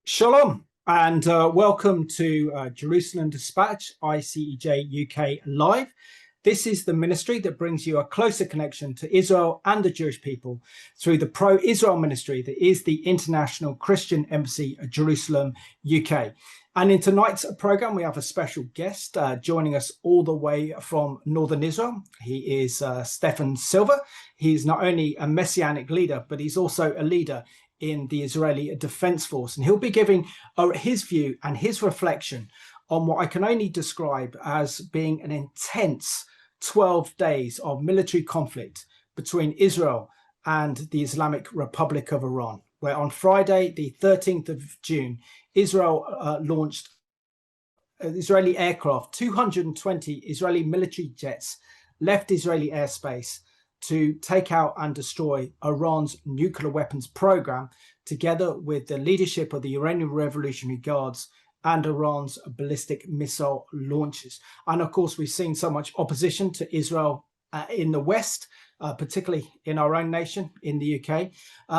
Shalom and welcome to Jerusalem Dispatch, ICEJ UK Live. This is the ministry that brings you a closer connection to Israel and the Jewish people through the pro-Israel ministry that is the International Christian Embassy, Jerusalem, UK. And in tonight's program, we have a special guest joining us all the way from Northern Israel. He is Stefan Silva. He's not only a messianic leader, but he's also a leader in the Israeli Defense Force. And he'll be giving his view and his reflection on what I can only describe as being an intense 12 days of military conflict between Israel and the Islamic Republic of Iran, where on Friday, the 13th of June, Israel launched Israeli aircraft. 220 Israeli military jets left Israeli airspace to take out and destroy Iran's nuclear weapons program, together with the leadership of the Iranian Revolutionary Guards and Iran's ballistic missile launches. And of course, we've seen so much opposition to Israel in the West, particularly in our own nation, in the UK.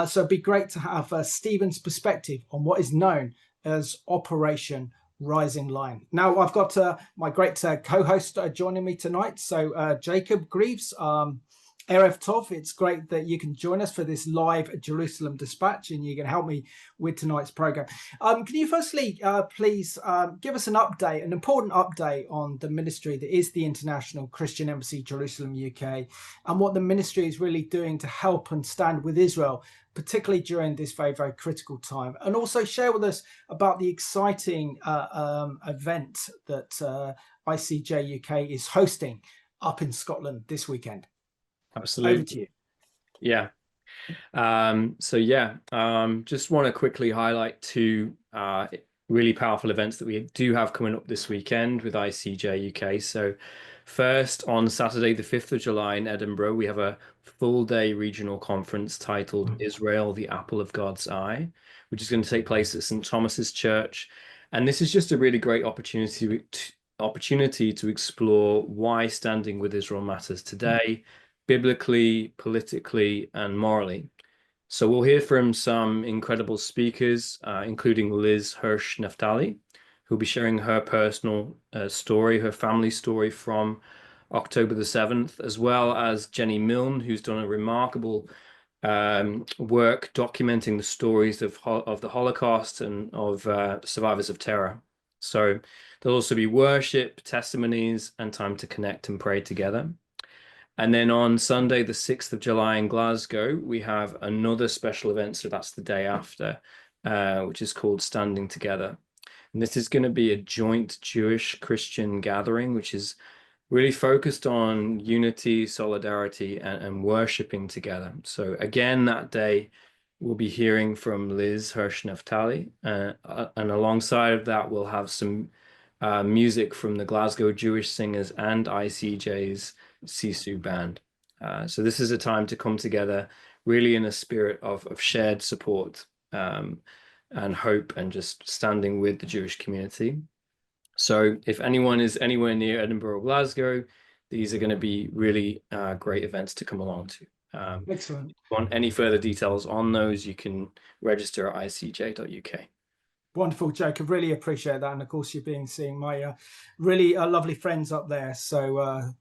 So it'd be great to have Stephen's perspective on what is known as Operation Rising Lion. Now, I've got my great co-host joining me tonight. So Jacob Greaves, Erev Tov, it's great that you can join us for this live Jerusalem Dispatch and you can help me with tonight's program. Can you firstly, please give us an update, an important update on the ministry that is the International Christian Embassy, Jerusalem, UK, and what the ministry is really doing to help and stand with Israel, particularly during this very, very critical time. And also share with us about the exciting event that ICEJ UK is hosting up in Scotland this weekend. Absolutely. Over to you. Yeah. Just want to quickly highlight two really powerful events that we do have coming up this weekend with ICEJ UK. So first, on Saturday, the 5th of July in Edinburgh, we have a full-day regional conference titled Israel, the Apple of God's Eye, which is going to take place at St. Thomas's Church. And this is just a really great opportunity to explore why standing with Israel matters today, biblically, politically, and morally. So we'll hear from some incredible speakers, including Liz Hirsch-Naftali, who'll be sharing her personal story, her family story from October the 7th, as well as Jenny Milne, who's done a remarkable work documenting the stories of the Holocaust and of survivors of terror. So there'll also be worship, testimonies, and time to connect and pray together. And then on Sunday, the 6th of July in Glasgow, we have another special event. So that's the day after, which is called Standing Together. And this is going to be a joint Jewish Christian gathering, which is really focused on unity, solidarity, and worshiping together. So again, that day, we'll be hearing from Liz Hirsch-Naftali. And alongside of that, we'll have some music from the Glasgow Jewish Singers and ICJ's Sisu band. So this is a time to come together really in a spirit of shared support and hope and just standing with the Jewish community. So if anyone is anywhere near Edinburgh or Glasgow, these are going to be really great events to come along to. Excellent. If you want any further details on those, you can register at icj.uk. Wonderful, Jacob. Really appreciate that. And of course, you're seeing my really lovely friends up there. So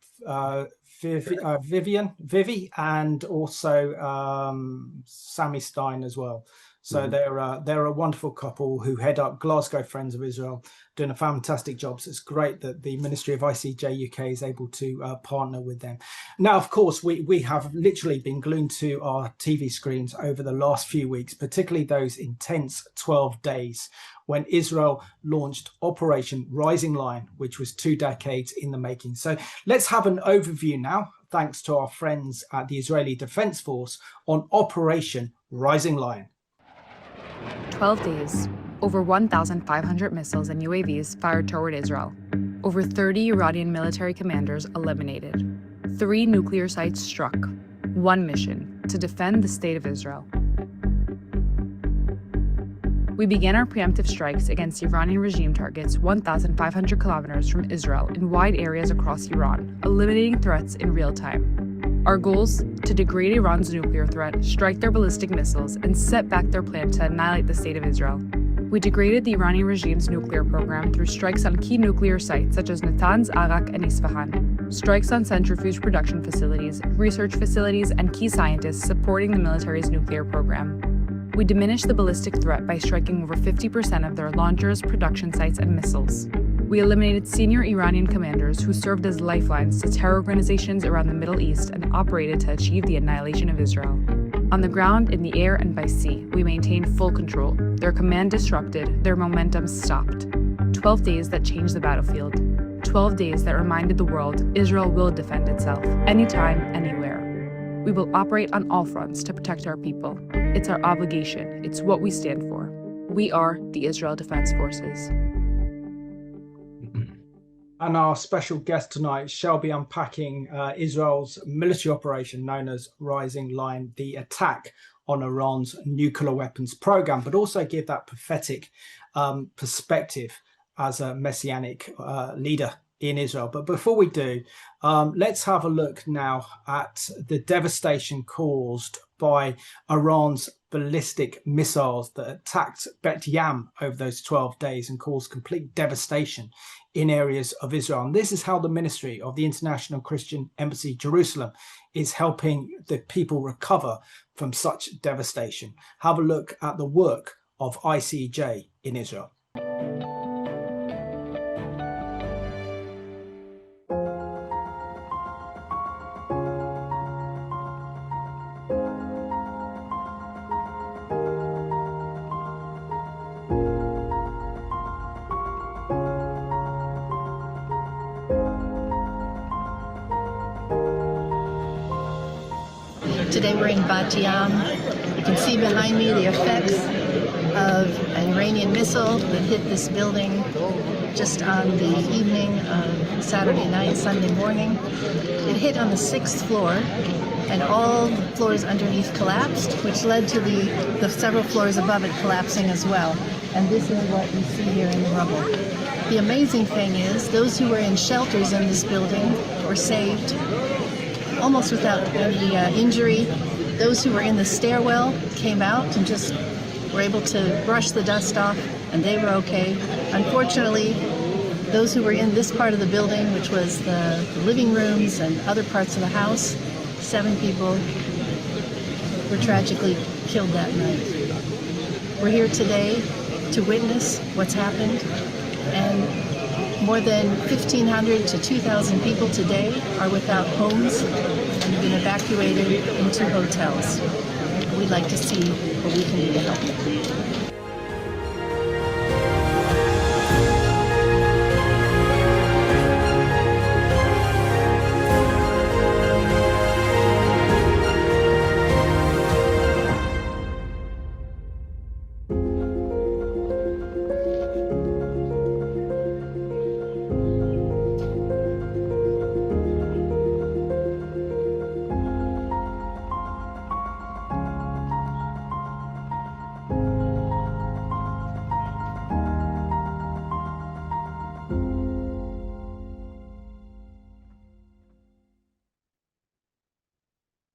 Vivi, and also Sammy Stein as well. So they're a wonderful couple who head up Glasgow Friends of Israel, doing a fantastic job. So it's great that the Ministry of ICEJ UK is able to partner with them. Now, of course, we have literally been glued to our TV screens over the last few weeks, particularly those intense 12 days when Israel launched Operation Rising Lion, which was 2 decades in the making. So let's have an overview now, thanks to our friends at the Israeli Defense Force, on Operation Rising Lion. 12 days, over 1,500 missiles and UAVs fired toward Israel, over 30 Iranian military commanders eliminated, 3 nuclear sites struck, 1 mission to defend the state of Israel. We began our preemptive strikes against Iranian regime targets 1,500 kilometers from Israel in wide areas across Iran, eliminating threats in real time. Our goals? To degrade Iran's nuclear threat, strike their ballistic missiles, and set back their plan to annihilate the state of Israel. We degraded the Iranian regime's nuclear program through strikes on key nuclear sites such as Natanz, Arak, and Isfahan, strikes on centrifuge production facilities, research facilities, and key scientists supporting the military's nuclear program. We diminished the ballistic threat by striking over 50% of their launchers, production sites, and missiles. We eliminated senior Iranian commanders who served as lifelines to terror organizations around the Middle East and operated to achieve the annihilation of Israel. On the ground, in the air, and by sea, we maintained full control. Their command disrupted, their momentum stopped. 12 days that changed the battlefield. 12 days that reminded the world Israel will defend itself, anytime, anywhere. We will operate on all fronts to protect our people. It's our obligation. It's what we stand for. We are the Israel Defense Forces. And our special guest tonight shall be unpacking Israel's military operation known as Rising Lion, the attack on Iran's nuclear weapons program, but also give that prophetic perspective as a messianic leader in Israel. But before we do, let's have a look now at the devastation caused by Iran's ballistic missiles that attacked Batyam over those 12 days and caused complete devastation in areas of Israel. And this is how the ministry of the International Christian Embassy Jerusalem is helping the people recover from such devastation. Have a look at the work of ICEJ in Israel. Today we're in Batyam. You can see behind me the effects of an Iranian missile that hit this building just on the evening of Saturday night, Sunday morning. It hit on the 6th floor, and all the floors underneath collapsed, which led to the several floors above it collapsing as well. And this is what you see here in the rubble. The amazing thing is, those who were in shelters in this building were saved almost without any injury. Those who were in the stairwell came out and just were able to brush the dust off, and they were okay. Unfortunately, those who were in this part of the building, which was the living rooms and other parts of the house, 7 people were tragically killed that night. We're here today to witness what's happened, and more than 1,500 to 2,000 people today are without homes and have been evacuated into hotels. We'd like to see what we can do to help them.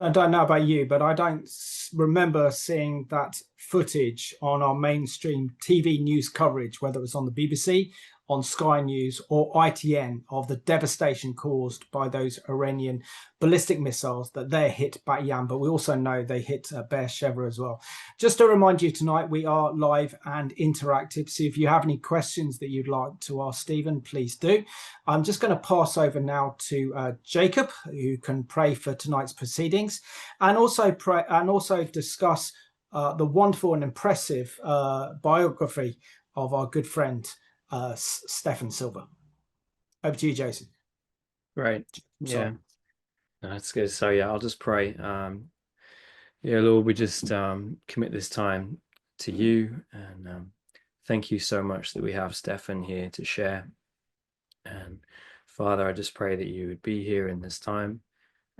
I don't know about you, but I don't remember seeing that footage on our mainstream TV news coverage, whether it was on the BBC, on Sky News, or ITN, of the devastation caused by those Iranian ballistic missiles that they hit Batyam, but we also know they hit Beersheba as well. Just to remind you, tonight we are live and interactive, so if you have any questions that you'd like to ask Stephen, please do. I'm just going to pass over now to Jacob, who can pray for tonight's proceedings, and also discuss the wonderful and impressive biography of our good friend Stefan Silva. Over to you, Jason. Right. Yeah. No, that's good. So yeah, I'll just pray. Yeah, Lord, we just commit this time to you, and thank you so much that we have Stefan here to share. And Father, I just pray that you would be here in this time,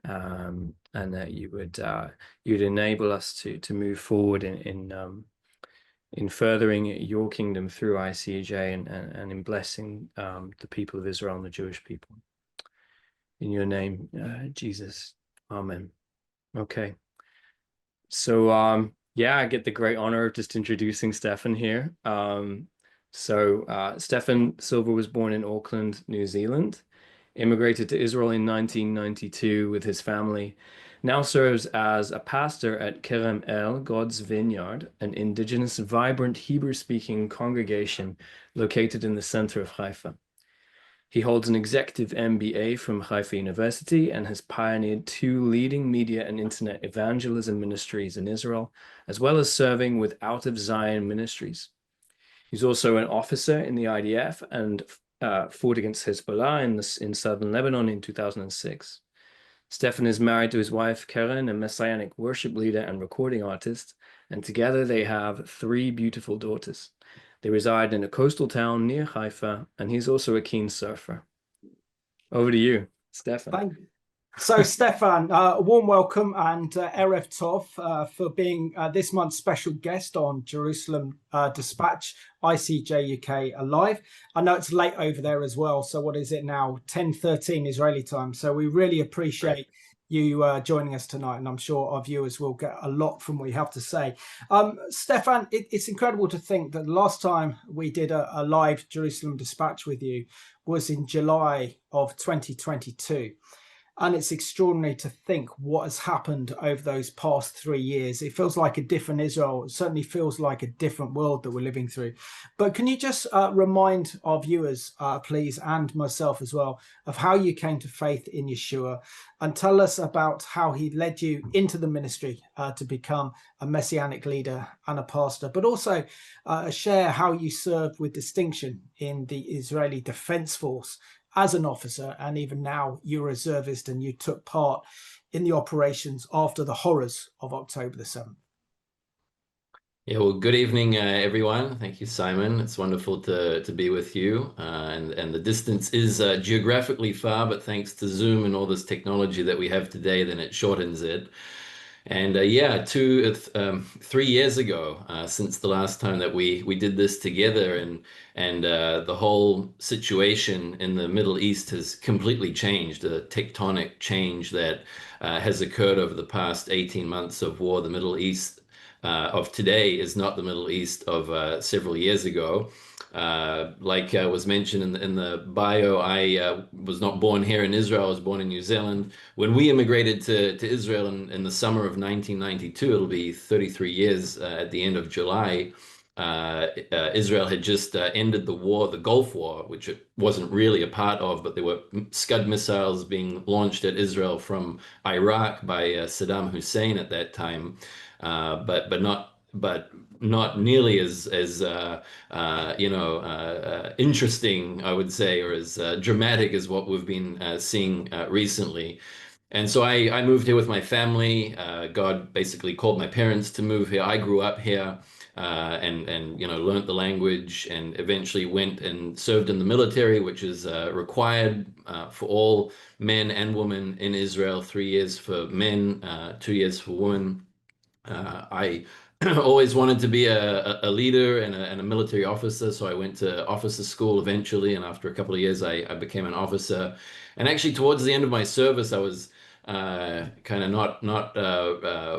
and that you would enable us to move forward in furthering your kingdom through ICEJ, and in blessing the people of Israel and the Jewish people. In your name, Jesus. Amen. Okay. So, Yeah, I get the great honor of just introducing Stefan here. Stefan Silva was born in Auckland, New Zealand, immigrated to Israel in 1992 with his family, now serves as a pastor at Kerem El, God's Vineyard, an indigenous, vibrant Hebrew-speaking congregation located in the center of Haifa. He holds an executive MBA from Haifa University and has pioneered 2 leading media and internet evangelism ministries in Israel, as well as serving with Out of Zion Ministries. He's also an officer in the IDF and fought against Hezbollah in southern Lebanon in 2006. Stefan is married to his wife, Karen, a Messianic worship leader and recording artist, and together they have 3 beautiful daughters. They reside in a coastal town near Haifa, and he's also a keen surfer. Over to you, Stefan. Thank you. So, Stefan, a warm welcome and Erev Tov for being this month's special guest on Jerusalem Dispatch, ICEJ UK Live. I know it's late over there as well. So what is it now? 10:13 Israeli time. So we really appreciate you joining us tonight, and I'm sure our viewers will get a lot from what you have to say. Stefan, it's incredible to think that the last time we did a live Jerusalem Dispatch with you was in July of 2022. And it's extraordinary to think what has happened over those past 3 years. It feels like a different Israel. It certainly feels like a different world that we're living through. But can you just remind our viewers, please, and myself as well, of how you came to faith in Yeshua, and tell us about how he led you into the ministry to become a messianic leader and a pastor, but also share how you served with distinction in the Israeli Defense Force as an officer, and even now you're a reservist and you took part in the operations after the horrors of October the 7th. Yeah, well, good evening, everyone. Thank you, Simon. It's wonderful to be with you. And the distance is geographically far, but thanks to Zoom and all this technology that we have today, then it shortens it. And yeah, 3 years ago, since the last time that we did this together, and the whole situation in the Middle East has completely changed, a tectonic change that has occurred over the past 18 months of war. The Middle East of today is not the Middle East of several years ago. Like was mentioned in the bio, I was not born here in Israel. I was born in New Zealand. When we immigrated to Israel in the summer of 1992, it'll be 33 years at the end of July, Israel had just ended the war, the Gulf War, which it wasn't really a part of, but there were Scud missiles being launched at Israel from Iraq by Saddam Hussein at that time, but not nearly as interesting, I would say, or as dramatic as what we've been seeing recently. And so I moved here with my family. God basically called my parents to move here. I grew up here and learned the language, and eventually went and served in the military, which is required for all men and women in Israel. 3 years for men, 2 years for women. I always wanted to be a leader and a military officer, so I went to officer school eventually, and after a couple of years I became an officer. And actually towards the end of my service, I was kind of not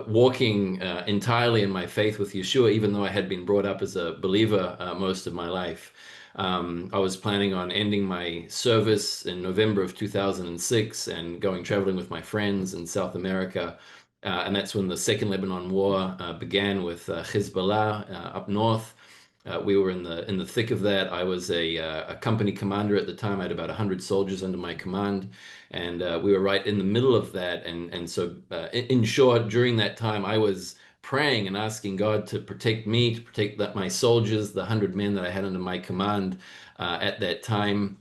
walking entirely in my faith with Yeshua, even though I had been brought up as a believer most of my life. I was planning on ending my service in November of 2006 and going traveling with my friends in South America. And that's when the Second Lebanon War began with Hezbollah up north. We were in the thick of that. I was a company commander at the time. I had about 100 soldiers under my command, and we were right in the middle of that. And so, in short, during that time, I was praying and asking God to protect me, to protect my soldiers, the 100 men that I had under my command at that time.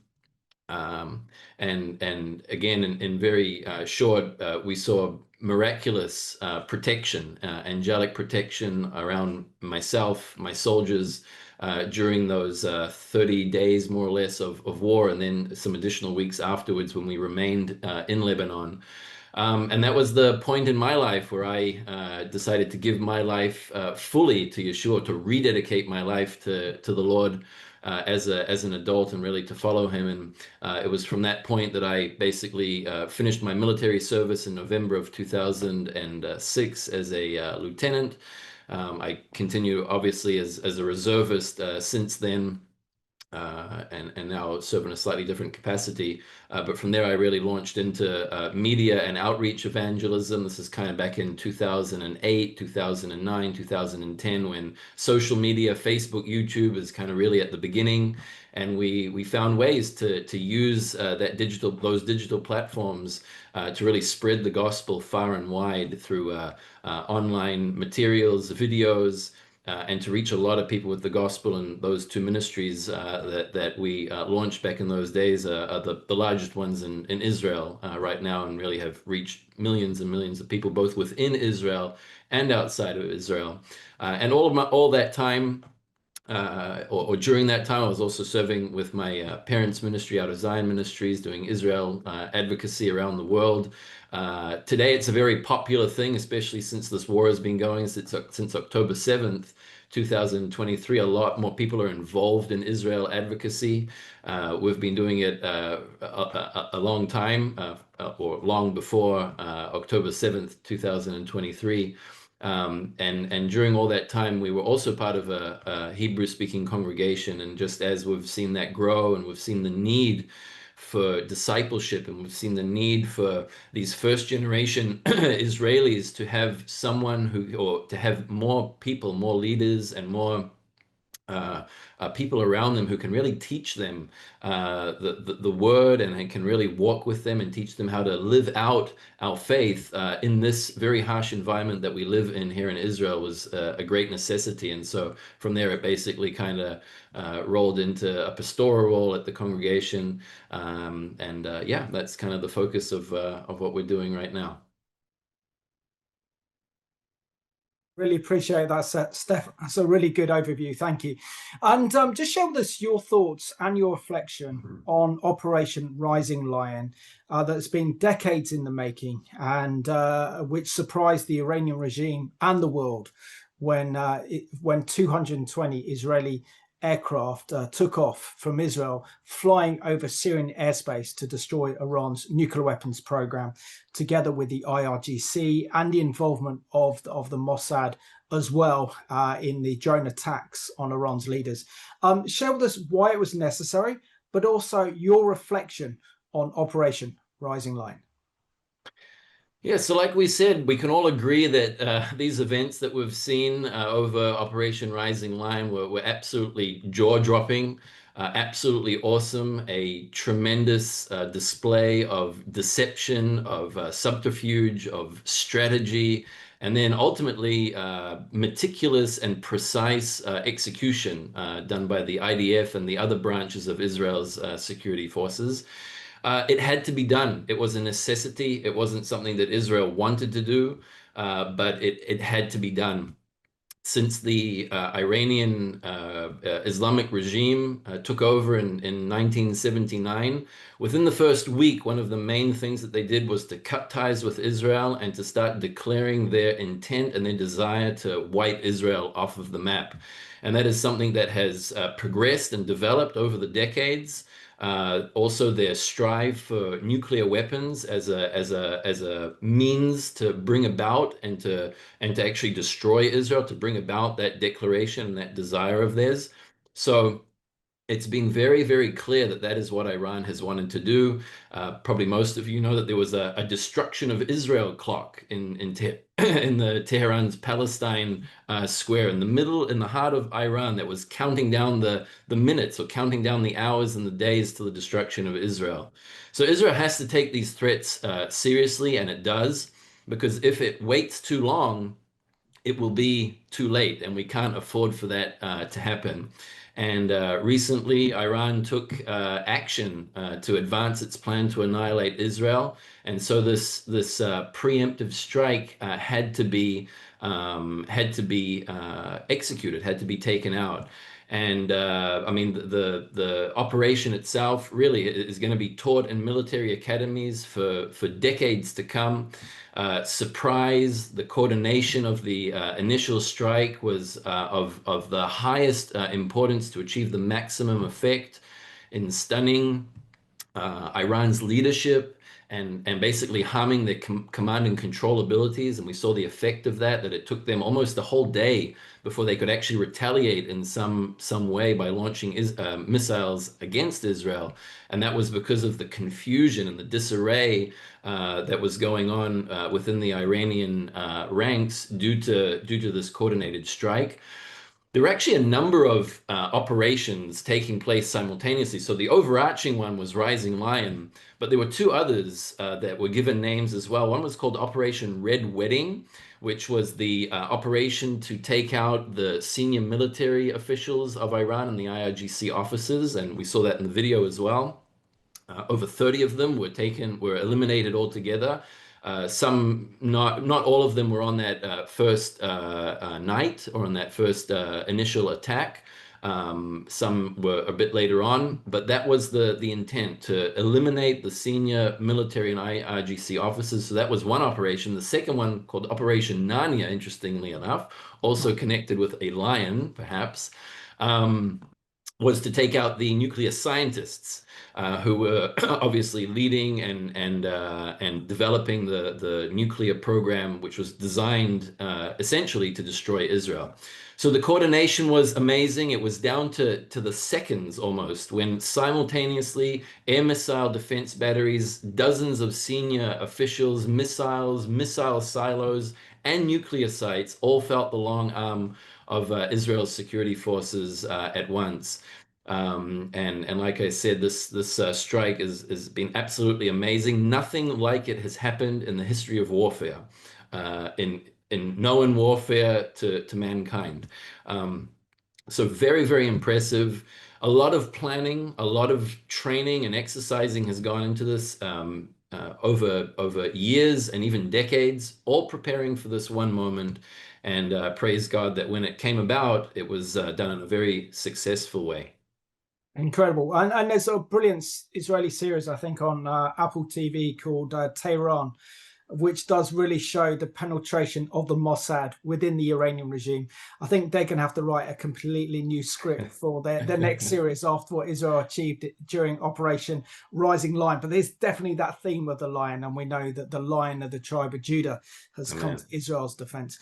And again, in very short, we saw miraculous protection, angelic protection around myself, my soldiers, during those 30 days more or less of war, and then some additional weeks afterwards when we remained in Lebanon. And that was the point in my life where I decided to give my life fully to Yeshua, to rededicate my life to the Lord as an adult, and really to follow him. And it was from that point that I basically finished my military service in November of 2006 as a lieutenant. I continue obviously as a reservist since then. And now serve in a slightly different capacity. But from there, I really launched into media and outreach evangelism. This is kind of back in 2008, 2009, 2010, when social media, Facebook, YouTube is kind of really at the beginning. And we found ways to use those digital platforms to really spread the gospel far and wide through online materials, videos, and to reach a lot of people with the gospel. And those two ministries that we launched back in those days are the largest ones in Israel right now, and really have reached millions and millions of people, both within Israel and outside of Israel. And all that time, or during that time, I was also serving with my parents' ministry out of Zion Ministries, doing Israel advocacy around the world. Today, it's a very popular thing, especially since this war has been going since October 7th, 2023. A lot more people are involved in Israel advocacy. We've been doing it a long time, or long before October 7th, 2023. And during all that time, we were also part of a Hebrew-speaking congregation. And just as we've seen that grow, and we've seen the need for discipleship, and we've seen the need for these first-generation Israelis to have someone or to have more people, more leaders, and more people around them who can really teach them the word, and can really walk with them and teach them how to live out our faith in this very harsh environment that we live in here in Israel, was a great necessity. And so from there, it basically kind of rolled into a pastoral role at the congregation. Yeah, that's kind of the focus of what we're doing right now. Really appreciate that, Steph. That's a really good overview. Thank you. And just share with us your thoughts and your reflection on Operation Rising Lion, that's been decades in the making, and which surprised the Iranian regime and the world when 220 Israeli aircraft took off from Israel, flying over Syrian airspace to destroy Iran's nuclear weapons program, together with the IRGC and the involvement of the Mossad as well in the drone attacks on Iran's leaders. Share with us why it was necessary, but also your reflection on Operation Rising Lion. Yeah, so like we said, we can all agree that these events that we've seen over Operation Rising Lion were absolutely jaw-dropping, absolutely awesome, a tremendous display of deception, of subterfuge, of strategy, and then ultimately meticulous and precise execution done by the IDF and the other branches of Israel's security forces. It had to be done. It was a necessity. It wasn't something that Israel wanted to do, but it had to be done. Since the Iranian Islamic regime took over in 1979, within the first week, one of the main things that they did was to cut ties with Israel and to start declaring their intent and their desire to wipe Israel off of the map. And that is something that has progressed and developed over the decades. Also, their strive for nuclear weapons as a means to bring about and to actually destroy Israel, to bring about that declaration and that desire of theirs. So it's been very, very clear that that is what Iran has wanted to do. Probably most of you know that there was a destruction of Israel clock in the Tehran's Palestine square, in the heart of Iran, that was counting down the minutes, or counting down the hours and the days to the destruction of Israel. So Israel has to take these threats seriously, and it does, because if it waits too long, it will be too late, and we can't afford for that to happen. And recently, Iran took action to advance its plan to annihilate Israel, and so this preemptive strike had to be executed, had to be taken out. And I mean, the operation itself really is going to be taught in military academies for decades to come. Surprise, the coordination of the initial strike was of the highest importance to achieve the maximum effect in stunning Iran's leadership and basically harming their command and control abilities. And we saw the effect of that it took them almost a whole day before they could actually retaliate in some way by launching missiles against Israel. And that was because of the confusion and the disarray that was going on within the Iranian ranks due to this coordinated strike. There were actually a number of operations taking place simultaneously. So the overarching one was Rising Lion, but there were two others that were given names as well. One was called Operation Red Wedding, which was the operation to take out the senior military officials of Iran and the IRGC officers, and we saw that in the video as well. Over 30 of them were eliminated altogether. Some, not all of them were on that first night or on that first initial attack. Some were a bit later on, but that was the intent, to eliminate the senior military and IRGC officers. So that was one operation. The second one, called Operation Narnia, interestingly enough, also connected with a lion, perhaps, was to take out the nuclear scientists who were obviously leading and developing the nuclear program, which was designed essentially to destroy Israel. So the coordination was amazing. It was down to the seconds almost, when simultaneously air missile defense batteries, dozens of senior officials, missiles, missile silos, and nuclear sites all felt the long arm of Israel's security forces at once. And like I said, this strike has been absolutely amazing. Nothing like it has happened in the history of warfare, in known warfare to mankind. So very, very impressive. A lot of planning, a lot of training and exercising has gone into this over years and even decades, all preparing for this one moment. And praise God that when it came about, it was done in a very successful way. Incredible. And there's a brilliant Israeli series, I think, on Apple TV called Tehran, which does really show the penetration of the Mossad within the Iranian regime. I think they're going to have to write a completely new script for their next series after what Israel achieved during Operation Rising Lion. But there's definitely that theme of the lion, and we know that the lion of the tribe of Judah has come to Israel's defense.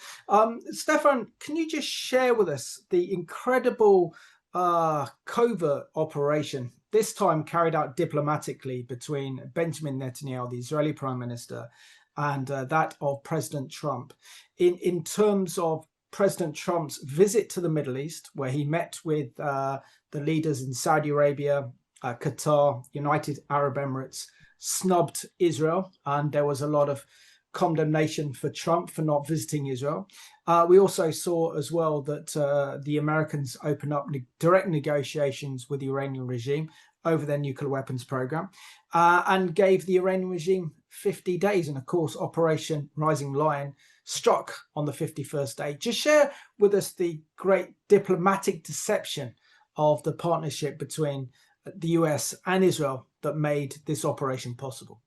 Stefan, can you just share with us the incredible covert operation, this time carried out diplomatically, between Benjamin Netanyahu, the Israeli Prime Minister, and that of President Trump, in terms of President Trump's visit to the Middle East, where he met with the leaders in Saudi Arabia, Qatar, United Arab Emirates, snubbed Israel, and there was a lot of condemnation for Trump for not visiting Israel. We also saw as well that the Americans opened up direct negotiations with the Iranian regime over their nuclear weapons program, and gave the Iranian regime 50 days. And of course, Operation Rising Lion struck on the 51st day. Just share with us the great diplomatic deception of the partnership between the US and Israel that made this operation possible.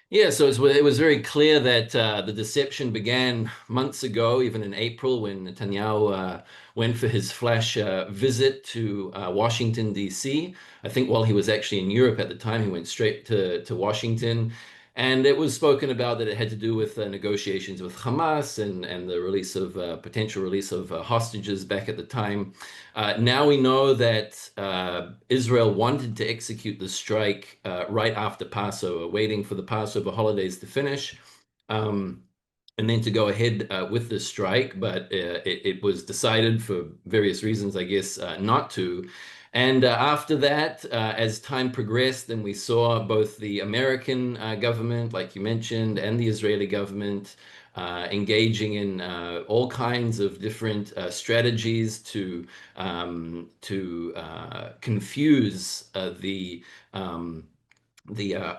Yeah, so it was very clear that the deception began months ago, even in April, when Netanyahu went for his flash visit to Washington, D.C. I think while he was actually in Europe at the time, he went straight to Washington. And it was spoken about that it had to do with negotiations with Hamas and the release of potential release of hostages back at the time. Now we know that Israel wanted to execute the strike right after Passover, waiting for the Passover holidays to finish, and then to go ahead with the strike. But it was decided, for various reasons, I guess, not to. And after that, as time progressed, then we saw both the American government, like you mentioned, and the Israeli government engaging in all kinds of different strategies to confuse the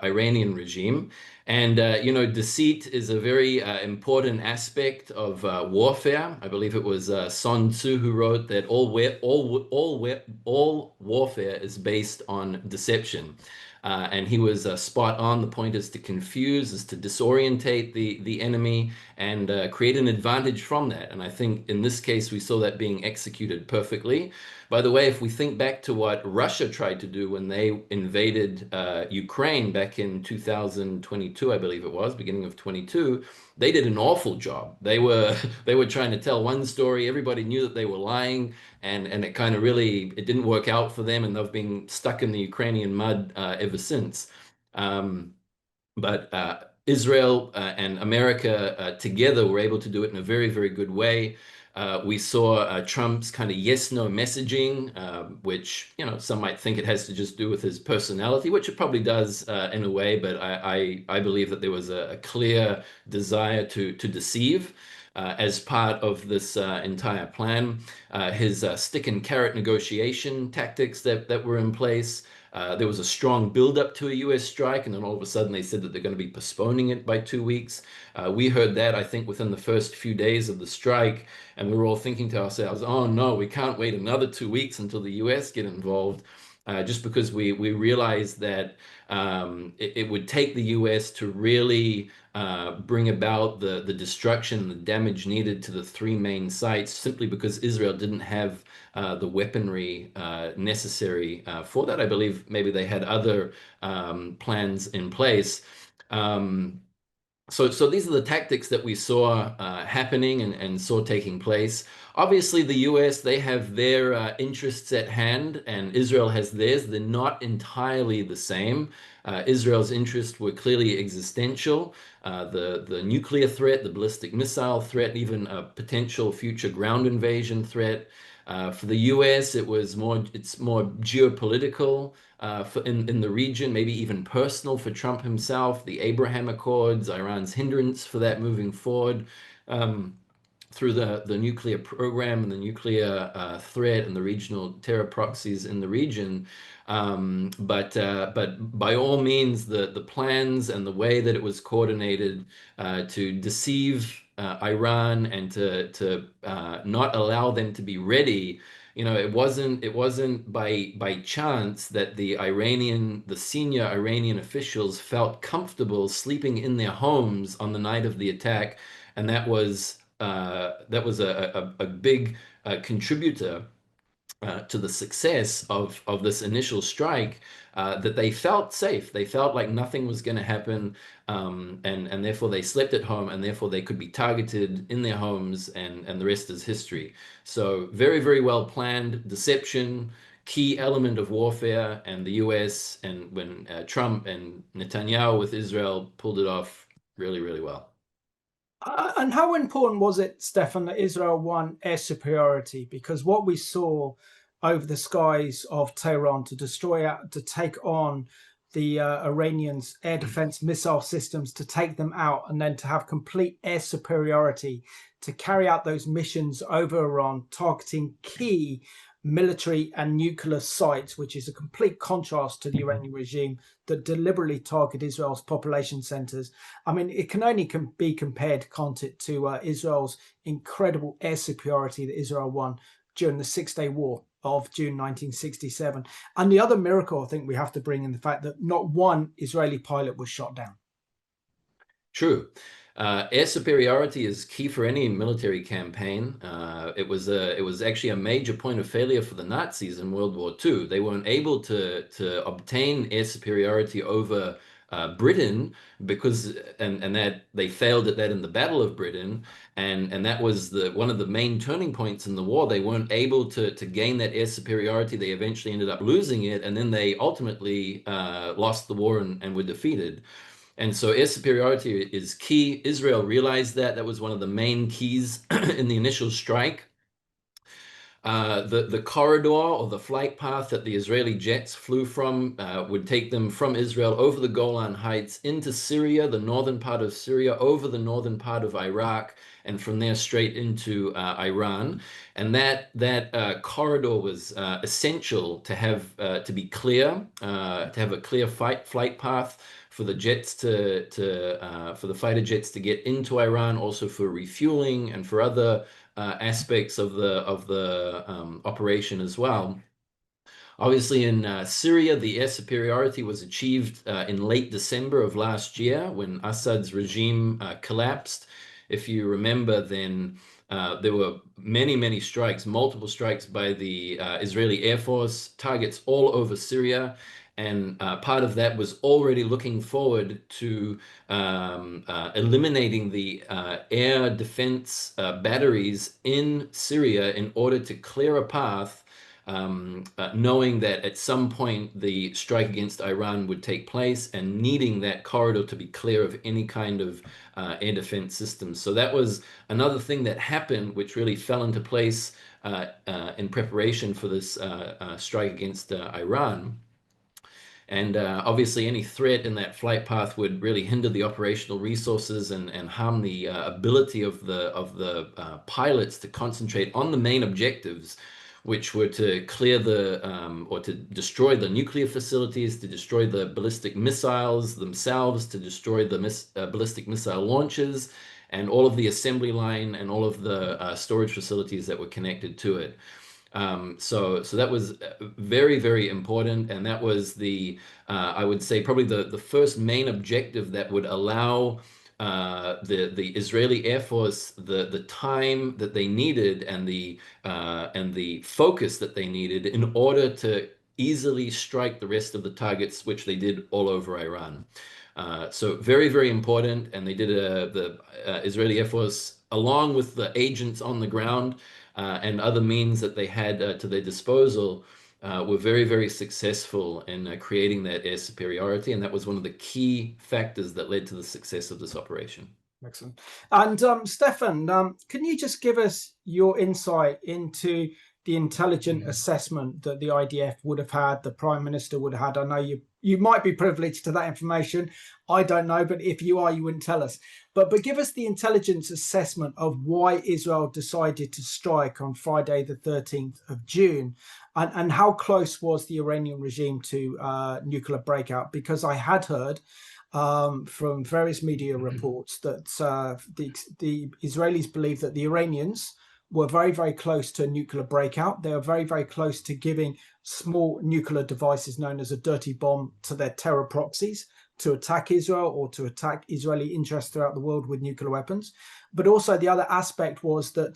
Iranian regime. And, deceit is a very important aspect of warfare. I believe it was Sun Tzu who wrote that all warfare is based on deception. and he was spot on. The point is to confuse, is to disorientate the enemy and create an advantage from that. And I think in this case, we saw that being executed perfectly. By the way, if we think back to what Russia tried to do when they invaded Ukraine back in 2022, I believe it was, beginning of 22, they did an awful job. They were they were trying to tell one story. Everybody knew that they were lying, and it kind of really, it didn't work out for them, and they've been stuck in the Ukrainian mud ever since. But Israel and America together were able to do it in a very, very good way. We saw Trump's kind of yes/no messaging, which, you know, some might think it has to just do with his personality, which it probably does in a way, but I believe that there was a clear desire to deceive as part of this entire plan. His stick and carrot negotiation tactics that were in place. There was a strong buildup to a US strike, and then all of a sudden they said that they're going to be postponing it by 2 weeks. We heard that, I think, within the first few days of the strike, and we were all thinking to ourselves, oh no, we can't wait another 2 weeks until the US get involved, just because we realized that it would take the US to really bring about the destruction and the damage needed to the three main sites, simply because Israel didn't have the weaponry necessary for that. I believe maybe they had other plans in place. So these are the tactics that we saw happening and saw taking place. Obviously, the US, they have their interests at hand, and Israel has theirs. They're not entirely the same. Israel's interests were clearly existential. The nuclear threat, the ballistic missile threat, even a potential future ground invasion threat. For the US, it's more geopolitical in the region, maybe even personal for Trump himself. The Abraham Accords, Iran's hindrance for that moving forward, through the nuclear program and the nuclear threat and the regional terror proxies in the region. But by all means, the plans and the way that it was coordinated to deceive Iran and to not allow them to be ready. You know, it wasn't by chance that the senior Iranian officials felt comfortable sleeping in their homes on the night of the attack, and that was a big contributor to the success of this initial strike, that they felt safe. They felt like nothing was going to happen, and therefore they slept at home, and therefore they could be targeted in their homes, and the rest is history. So very, very well planned deception, key element of warfare, and the US and when Trump and Netanyahu with Israel pulled it off really, really well. And how important was it, Stefan, that Israel won air superiority? Because what we saw over the skies of Tehran to take on the Iranians' air defense missile systems, to take them out, and then to have complete air superiority to carry out those missions over Iran, targeting key military and nuclear sites, which is a complete contrast to the Iranian regime that deliberately target Israel's population centers. I mean, it can only be compared, can't it, to Israel's incredible air superiority that Israel won during the Six-Day War of June 1967. And the other miracle I think we have to bring in the fact that not one Israeli pilot was shot down. True. Air superiority is key for any military campaign. It was actually a major point of failure for the Nazis in World War II. They weren't able to obtain air superiority over Britain because and that they failed at that in the Battle of Britain, and that was one of the main turning points in the war. They weren't able to gain that air superiority. They eventually ended up losing it, and then they ultimately lost the war and were defeated. And so air superiority is key. Israel realized that. That was one of the main keys in the initial strike. The corridor or the flight path that the Israeli jets flew from would take them from Israel over the Golan Heights into Syria, the northern part of Syria, over the northern part of Iraq, and from there straight into Iran. And that corridor was essential to have to be clear, to have a clear flight path for the jets for the fighter jets to get into Iran, also for refueling and for other aspects of the operation as well. Obviously, in Syria, the air superiority was achieved in late December of last year when Assad's regime collapsed. If you remember, then there were many, many strikes, multiple strikes by the Israeli Air Force, targets all over Syria. And part of that was already looking forward to eliminating the air defense batteries in Syria in order to clear a path, knowing that at some point the strike against Iran would take place and needing that corridor to be clear of any kind of air defense systems. So that was another thing that happened, which really fell into place in preparation for this strike against Iran. And obviously, any threat in that flight path would really hinder the operational resources and harm the ability of the pilots to concentrate on the main objectives, which were to clear or to destroy the nuclear facilities, to destroy the ballistic missiles themselves, to destroy the ballistic missile launches, and all of the assembly line and all of the storage facilities that were connected to it. So that was very, very important, and that was I would say probably the first main objective that would allow the Israeli Air Force the time that they needed and the focus that they needed in order to easily strike the rest of the targets, which they did all over Iran. So very, very important, and they did the Israeli Air Force, along with the agents on the ground and other means that they had to their disposal, were very, very successful in creating that air superiority, and that was one of the key factors that led to the success of this operation. Excellent. And Stefan, can you just give us your insight into the intelligent assessment that the IDF would have had, the Prime Minister would have had? I know you might be privileged to that information. I don't know, but if you are, you wouldn't tell us. But give us the intelligence assessment of why Israel decided to strike on Friday, the 13th of June, and how close was the Iranian regime to nuclear breakout? Because I had heard from various media reports that the Israelis believe that the Iranians were very, very close to a nuclear breakout. They were very, very close to giving small nuclear devices known as a dirty bomb to their terror proxies to attack Israel or to attack Israeli interests throughout the world with nuclear weapons. But also the other aspect was that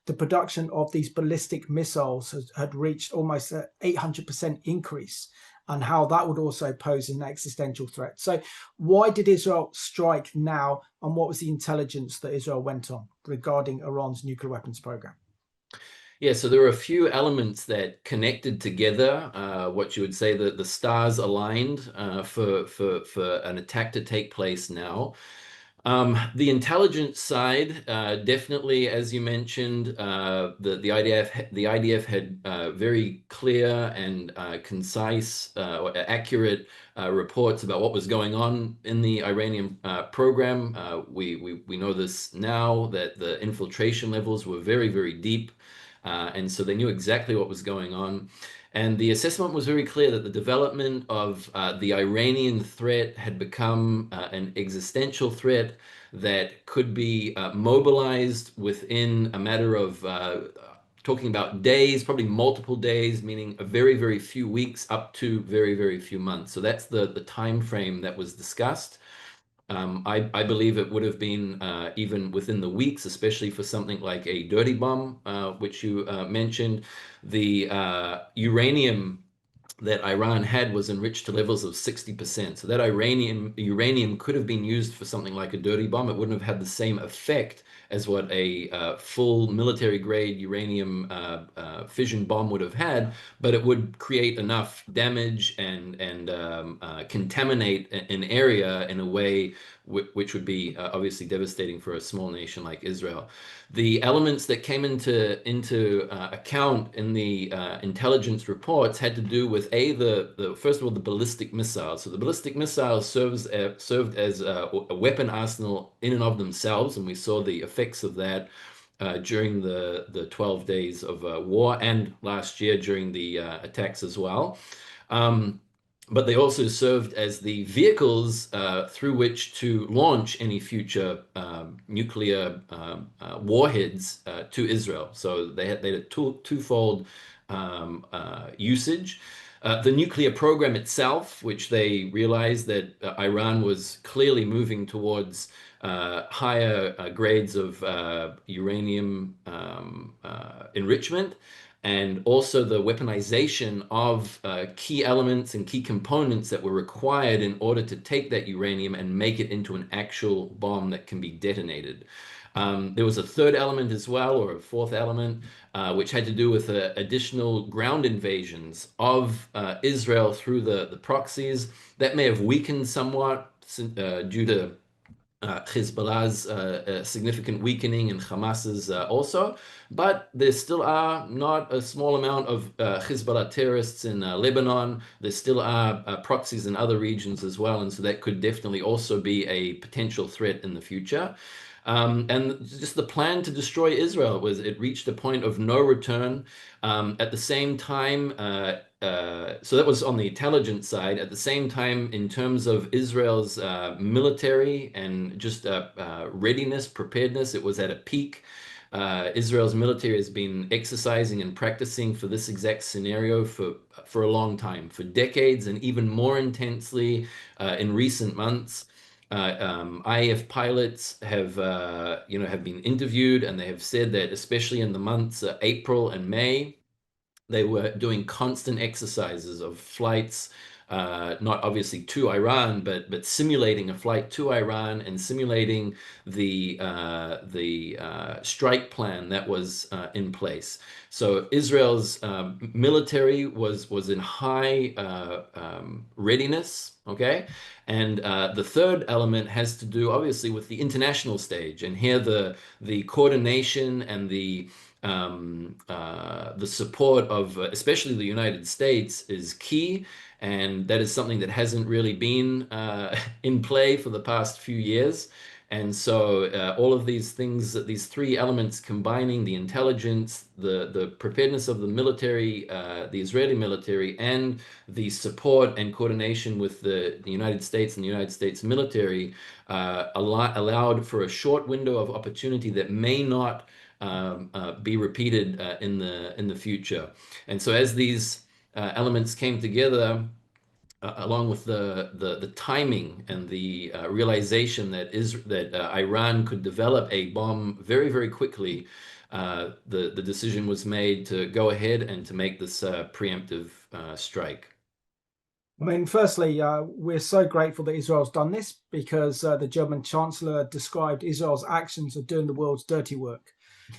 the production of these ballistic missiles had reached almost an 800% increase, and how that would also pose an existential threat. So why did Israel strike now, and what was the intelligence that Israel went on regarding Iran's nuclear weapons program? Yeah, so there were a few elements that connected together, what you would say that the stars aligned for an attack to take place now. The intelligence side, definitely, as you mentioned, the IDF had very clear and concise or accurate reports about what was going on in the Iranian program. We know this now, that the infiltration levels were very, very deep. And so they knew exactly what was going on. And the assessment was very clear that the development of the Iranian threat had become an existential threat that could be mobilized within a matter of talking about days, probably multiple days, meaning a very, very few weeks up to very, very few months. So that's the time frame that was discussed. I believe it would have been even within the weeks, especially for something like a dirty bomb, which you mentioned. The uranium that Iran had was enriched to levels of 60%. So that uranium could have been used for something like a dirty bomb. It wouldn't have had the same effect as what a full military grade uranium fission bomb would have had, but it would create enough damage and contaminate an area in a way which would be obviously devastating for a small nation like Israel. The elements that came into account in the intelligence reports had to do with first of all, the ballistic missiles. So the ballistic missiles served as a weapon arsenal in and of themselves, and we saw the effects of that during the 12 days of war and last year during the attacks as well. But they also served as the vehicles through which to launch any future nuclear warheads to Israel. So they had a twofold usage. The nuclear program itself, which they realized that Iran was clearly moving towards higher grades of uranium enrichment, and also the weaponization of key elements and key components that were required in order to take that uranium and make it into an actual bomb that can be detonated. There was a third element as well, or a fourth element, which had to do with additional ground invasions of Israel through the proxies. That may have weakened somewhat due to Hezbollah's significant weakening and Hamas's also, but there still are not a small amount of Hezbollah terrorists in Lebanon. There still are proxies in other regions as well, and so that could definitely also be a potential threat in the future. And just the plan to destroy Israel it reached a point of no return. At the same time, so that was on the intelligence side. At the same time, in terms of Israel's military and just readiness, preparedness, it was at a peak. Israel's military has been exercising and practicing for this exact scenario for a long time, for decades, and even more intensely in recent months. IAF pilots have been interviewed, and they have said that especially in the months April and May, they were doing constant exercises of flights, not obviously to Iran, but simulating a flight to Iran and simulating the strike plan that was in place. So Israel's military was in high readiness. Okay, and the third element has to do obviously with the international stage, and here the coordination and the support of especially the United States is key, and that is something that hasn't really been in play for the past few years. And so all of these things, these three elements combining, the intelligence, the preparedness of the military, the Israeli military, and the support and coordination with the United States and the United States military allowed for a short window of opportunity that may not be repeated in the future. And so as these elements came together, along with the timing and the realization that Iran could develop a bomb very, very quickly, the decision was made to go ahead and to make this preemptive strike. I mean, firstly, we're so grateful that Israel's done this, because the German Chancellor described Israel's actions of doing the world's dirty work.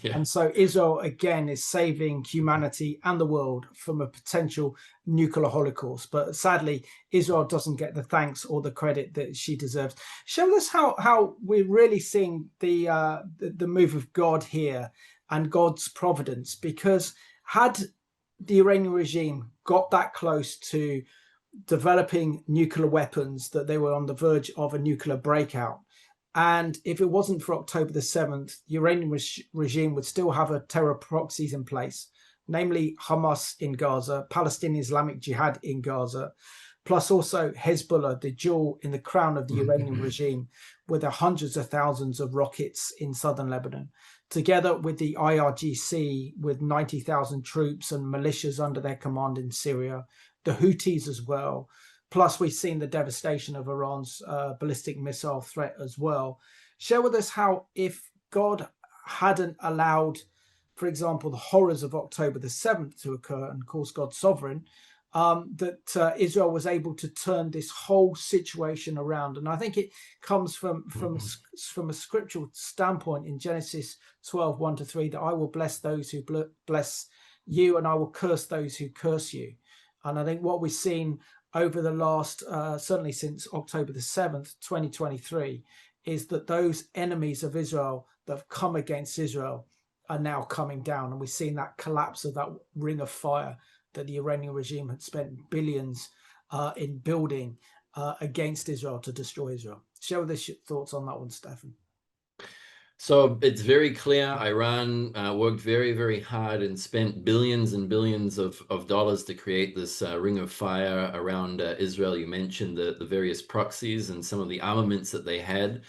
Yeah. And so Israel, again, is saving humanity and the world from a potential nuclear holocaust. But sadly, Israel doesn't get the thanks or the credit that she deserves. Show us how we're really seeing the move of God here and God's providence, because had the Iranian regime got that close to developing nuclear weapons that they were on the verge of a nuclear breakout, and if it wasn't for October the 7th, the Iranian regime would still have a terror proxies in place, namely Hamas in Gaza, Palestinian Islamic Jihad in Gaza, plus also Hezbollah, the jewel in the crown of the Iranian regime, with the hundreds of thousands of rockets in southern Lebanon, together with the IRGC with 90,000 troops and militias under their command in Syria, the Houthis as well. Plus, we've seen the devastation of Iran's ballistic missile threat as well. Share with us how, if God hadn't allowed, for example, the horrors of October the 7th to occur, and of course God's sovereign, that Israel was able to turn this whole situation around. And I think it comes from a scriptural standpoint in Genesis 12, 1-3, that I will bless those who bless you, and I will curse those who curse you. And I think what we've seen over the last, certainly since October the 7th, 2023, is that those enemies of Israel that have come against Israel are now coming down. And we've seen that collapse of that ring of fire that the Iranian regime had spent billions in building against Israel to destroy Israel. Share with us your thoughts on that one, Stefan. So it's very clear Iran worked very, very hard and spent billions and billions of dollars to create this ring of fire around Israel. You mentioned the various proxies and some of the armaments that they had.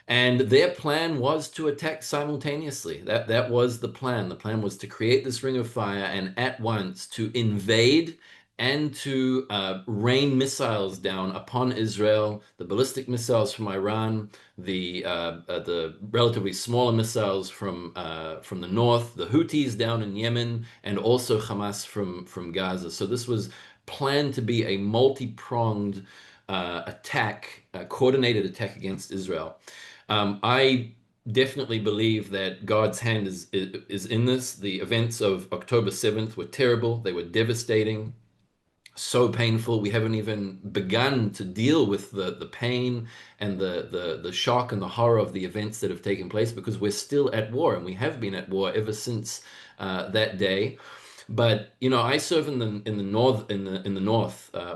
And their plan was to attack simultaneously. That was the plan. The plan was to create this ring of fire and at once to invade and to rain missiles down upon Israel, the ballistic missiles from Iran, the relatively smaller missiles from the north, the Houthis down in Yemen, and also Hamas from Gaza. So this was planned to be a multi-pronged attack, a coordinated attack against Israel. I definitely believe that God's hand is in this. The events of October 7th were terrible. They were devastating, so painful. We haven't even begun to deal with the pain and the shock and the horror of the events that have taken place, because we're still at war, and we have been at war ever since that day. But you know, I serve in the north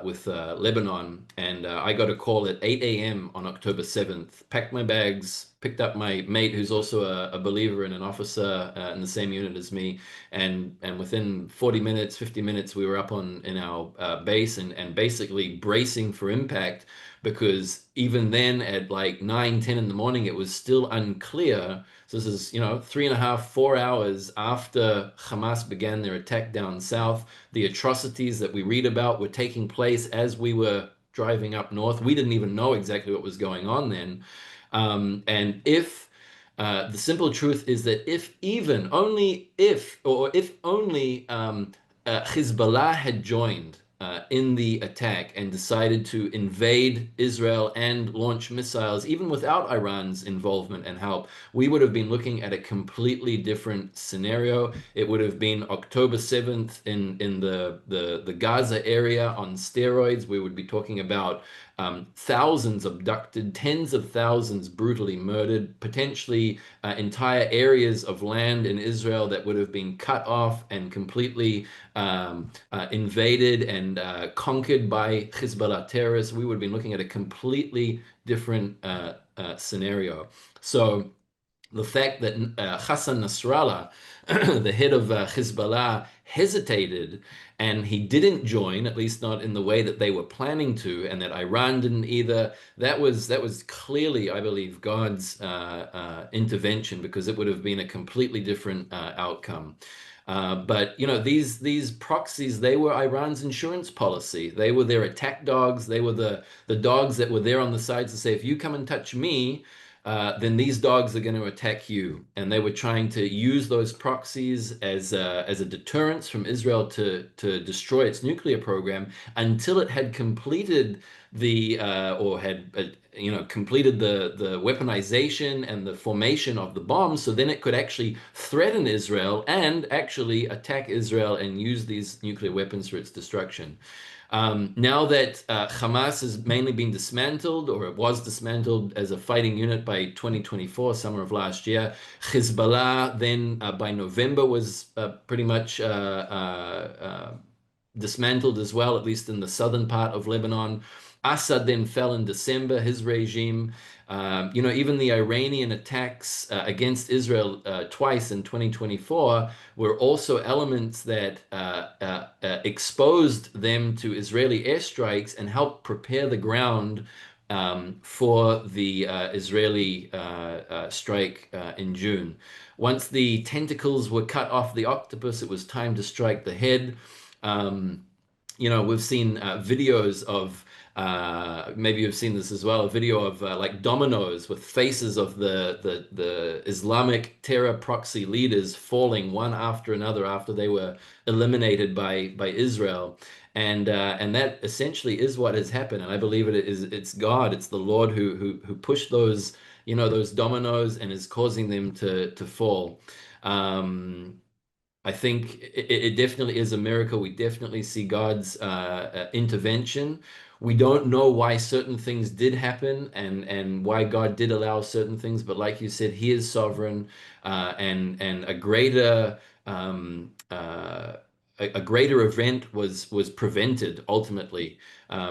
with Lebanon, and I got a call at 8 a.m. on October 7th. Packed my bags, picked up my mate, who's also a believer and an officer in the same unit as me, and within 40 minutes, 50 minutes, we were up in our base and basically bracing for impact, because even then at like 9, 10 in the morning, it was still unclear. So this is, you know, 3.5, 4 hours after Hamas began their attack down south. The atrocities that we read about were taking place as we were driving up north. We didn't even know exactly what was going on then. And if the simple truth is that if only Hezbollah had joined in the attack and decided to invade Israel and launch missiles, even without Iran's involvement and help, we would have been looking at a completely different scenario. It would have been October 7th in the Gaza area on steroids. We would be talking about thousands abducted, tens of thousands brutally murdered, potentially entire areas of land in Israel that would have been cut off and completely invaded and conquered by Hezbollah terrorists. We would have been looking at a completely different scenario. So the fact that Hassan Nasrallah, the head of Hezbollah, hesitated and he didn't join, at least not in the way that they were planning to, and that Iran didn't either, that was clearly, I believe, God's intervention, because it would have been a completely different outcome. But you know, these proxies, they were Iran's insurance policy. They were their attack dogs. They were the dogs that were there on the sides to say, if you come and touch me, then these dogs are going to attack you. And they were trying to use those proxies as a deterrence from Israel to destroy its nuclear program until it had completed completed the weaponization and the formation of the bombs, so then it could actually threaten Israel and actually attack Israel and use these nuclear weapons for its destruction. Now that Hamas has mainly been dismantled, or it was dismantled as a fighting unit by 2024, summer of last year, Hezbollah then by November was pretty much dismantled as well, at least in the southern part of Lebanon. Assad then fell in December, his regime. You know, even the Iranian attacks against Israel twice in 2024 were also elements that exposed them to Israeli airstrikes and helped prepare the ground for the Israeli strike in June. Once the tentacles were cut off the octopus, it was time to strike the head. You know, we've seen videos of maybe you've seen this as well, a video of like dominoes with faces of the Islamic terror proxy leaders falling one after another after they were eliminated by Israel. And that essentially is what has happened. And I believe it's God, it's the Lord who pushed those, you know, those dominoes and is causing them to fall. I think it definitely is a miracle. We definitely see God's intervention. We don't know why certain things did happen and why God did allow certain things, but like you said, He is sovereign, and a greater event was prevented ultimately,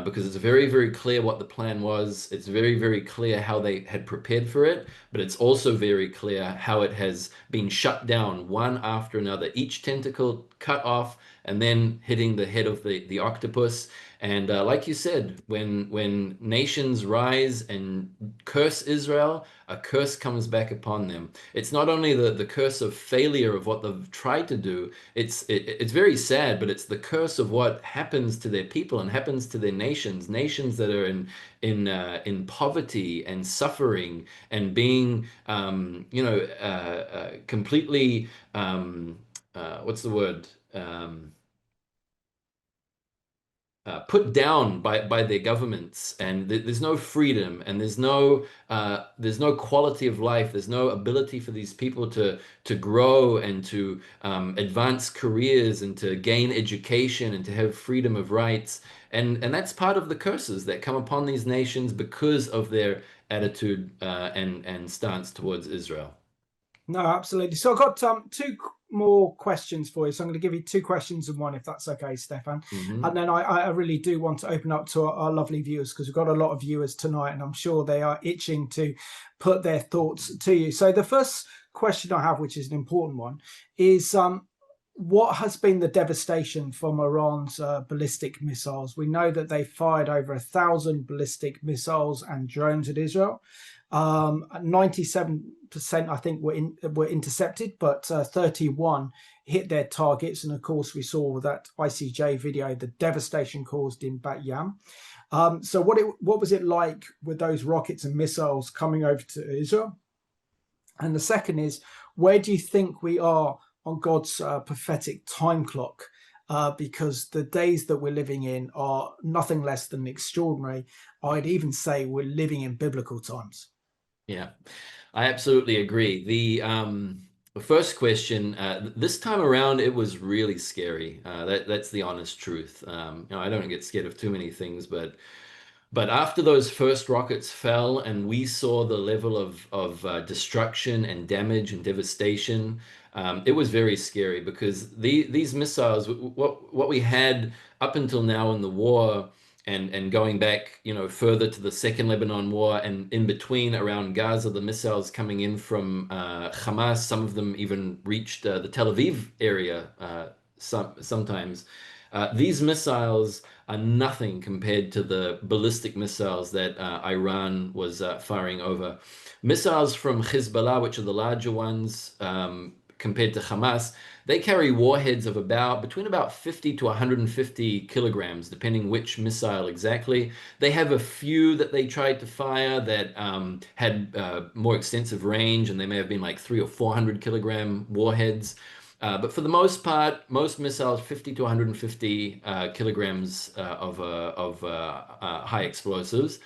because it's very, very clear what the plan was. It's very, very clear how they had prepared for it, but it's also very clear how it has been shut down one after another. Each tentacle cut off and then hitting the head of the octopus. And like you said, when nations rise and curse Israel, a curse comes back upon them. It's not only the curse of failure of what they've tried to do. It's very sad, but it's the curse of what happens to their people and happens to their nations that are in poverty and suffering and being completely what's the word? Put down by their governments, and there's no freedom, and there's no quality of life. There's no ability for these people to grow and to advance careers and to gain education and to have freedom of rights. And that's part of the curses that come upon these nations because of their attitude and stance towards Israel. No, absolutely. So I've got two more questions for you. So I'm going to give you two questions in one, if that's okay, Stefan. Mm-hmm. And then I really do want to open up to our lovely viewers, because we've got a lot of viewers tonight, and I'm sure they are itching to put their thoughts to you. So the first question I have, which is an important one, is what has been the devastation from Iran's ballistic missiles? We know that they fired over 1,000 ballistic missiles and drones at Israel. 97% I think were intercepted, but 31 hit their targets. And of course, we saw that ICEJ video, the devastation caused in Batyam. So what was it like with those rockets and missiles coming over to Israel? And the second is, where do you think we are on God's prophetic time clock? Because the days that we're living in are nothing less than extraordinary. I'd even say we're living in biblical times. Yeah, I absolutely agree. The first question, this time around, it was really scary. That's the honest truth. I don't get scared of too many things, but after those first rockets fell and we saw the level of destruction and damage and devastation, it was very scary, because these missiles, what we had up until now in the war, and going back, further to the Second Lebanon War, and in between around Gaza, the missiles coming in from Hamas, some of them even reached the Tel Aviv area sometimes. These missiles are nothing compared to the ballistic missiles that Iran was firing over. Missiles from Hezbollah, which are the larger ones, compared to Hamas, they carry warheads of between about 50 to 150 kilograms, depending which missile exactly. They have a few that they tried to fire that had more extensive range, and they may have been like 300 or 400 kilogram warheads. But for the most part, most missiles 50 to 150 kilograms of high explosives.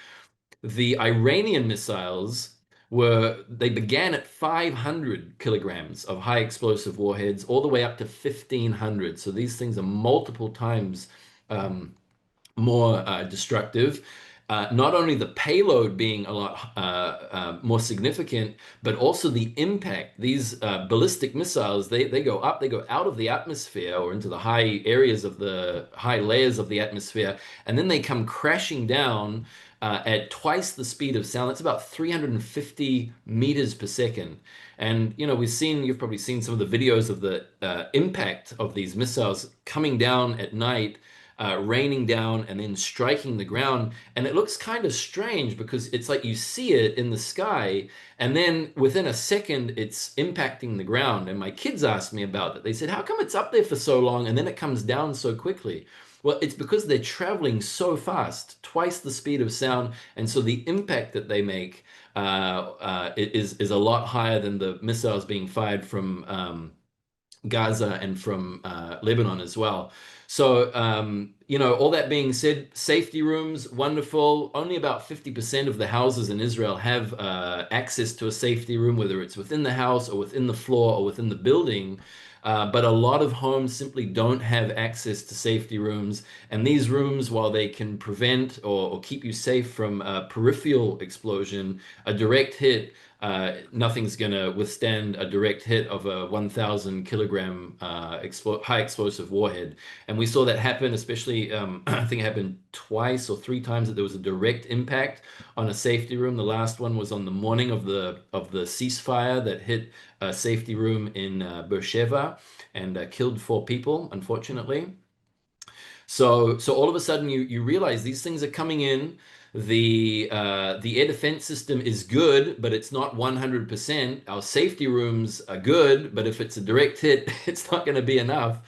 The Iranian missiles they began at 500 kilograms of high explosive warheads, all the way up to 1,500. So these things are multiple times more destructive. Not only the payload being a lot more significant, but also the impact. These ballistic missiles, they go out of the atmosphere or into the high layers of the atmosphere, and then they come crashing down at twice the speed of sound. That's about 350 meters per second. And you've probably seen some of the videos of the impact of these missiles coming down at night, raining down and then striking the ground. And it looks kind of strange, because it's like you see it in the sky, and then within a second it's impacting the ground. And my kids asked me about that. They said, how come it's up there for so long and then it comes down so quickly? Well, it's because they're traveling so fast, twice the speed of sound, and so the impact that they make is a lot higher than the missiles being fired from Gaza and from Lebanon as well. So, all that being said, safety rooms, wonderful. Only about 50% of the houses in Israel have access to a safety room, whether it's within the house or within the floor or within the building. But a lot of homes simply don't have access to safety rooms. And these rooms, while they can prevent or keep you safe from a peripheral explosion, a direct hit nothing's going to withstand a direct hit of a 1,000 kilogram high explosive warhead. And we saw that happen, especially, I think it happened twice or three times that there was a direct impact on a safety room. The last one was on the morning of the ceasefire that hit a safety room in Beersheba and killed 4 people, unfortunately. So all of a sudden you realize these things are coming in. The air defense system is good, but it's not 100%. Our safety rooms are good, but if it's a direct hit, it's not going to be enough.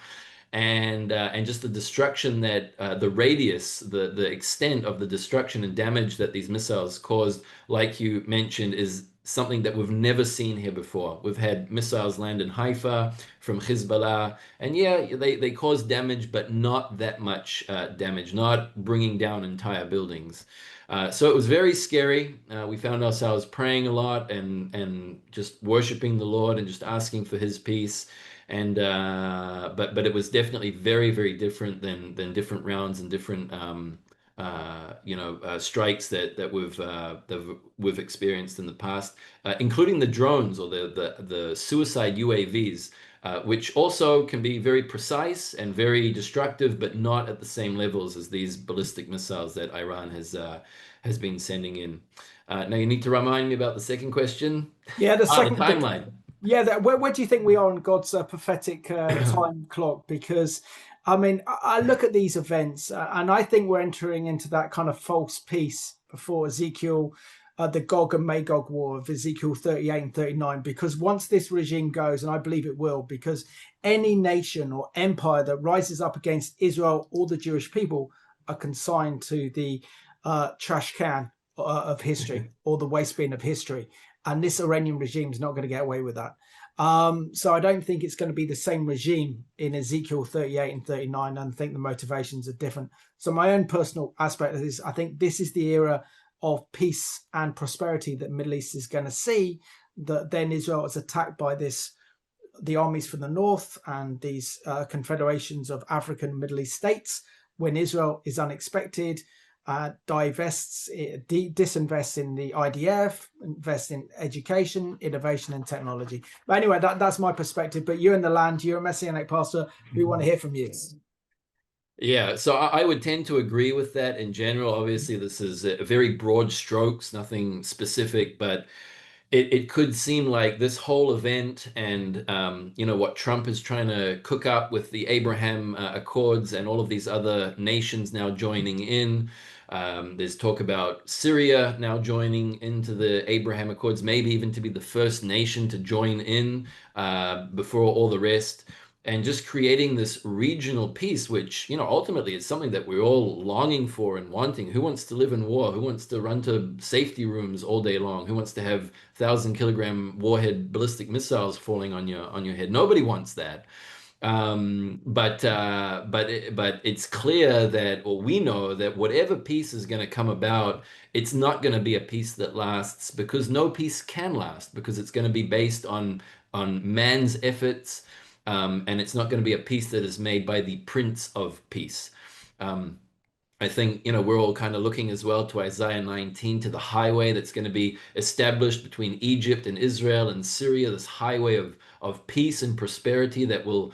And just the destruction that the radius, the extent of the destruction and damage that these missiles caused, like you mentioned, is something that we've never seen here before. We've had missiles land in Haifa from Hezbollah, and yeah, they cause damage, but not that much damage, not bringing down entire buildings. So it was very scary. We found ourselves praying a lot and just worshiping the Lord and just asking for His peace. And but it was definitely very, very different than different rounds and different strikes that we've experienced in the past, including the drones or the suicide UAVs, which also can be very precise and very destructive, but not at the same levels as these ballistic missiles that Iran has been sending in. Now you need to remind me about the second question. Yeah, the second timeline. Yeah, where do you think we are on God's prophetic time clock? Because, I mean, I look at these events and I think we're entering into that kind of false peace before Ezekiel, the Gog and Magog war of Ezekiel 38 and 39. Because once this regime goes, and I believe it will, because any nation or empire that rises up against Israel or the Jewish people are consigned to the trash can of history or the waste bin of history. And this Iranian regime is not going to get away with that. So I don't think it's going to be the same regime in Ezekiel 38 and 39. And I think the motivations are different. So my own personal aspect of this, I think this is the era of peace and prosperity that Middle East is going to see, that then Israel is attacked by the armies from the north and these confederations of African and Middle East states, when Israel is unexpected, disinvests in the IDF, invest in education, innovation, and technology. But anyway, that's my perspective. But you're in the land, you're a Messianic pastor. We want to hear from you. Yeah, so I would tend to agree with that in general. Obviously, this is a very broad strokes, nothing specific, but it could seem like this whole event and what Trump is trying to cook up with the Abraham Accords and all of these other nations now joining in. There's talk about Syria now joining into the Abraham Accords, maybe even to be the first nation to join in before all the rest. And just creating this regional peace, which, ultimately is something that we're all longing for and wanting. Who wants to live in war? Who wants to run to safety rooms all day long? Who wants to have 1,000-kilogram warhead ballistic missiles falling on your head? Nobody wants that. But it's clear that, or we know that whatever peace is going to come about, it's not going to be a peace that lasts, because no peace can last, because it's going to be based on man's efforts. And it's not going to be a peace that is made by the Prince of Peace. I think, we're all kind of looking as well to Isaiah 19, to the highway that's going to be established between Egypt and Israel and Syria, this highway of peace and prosperity that will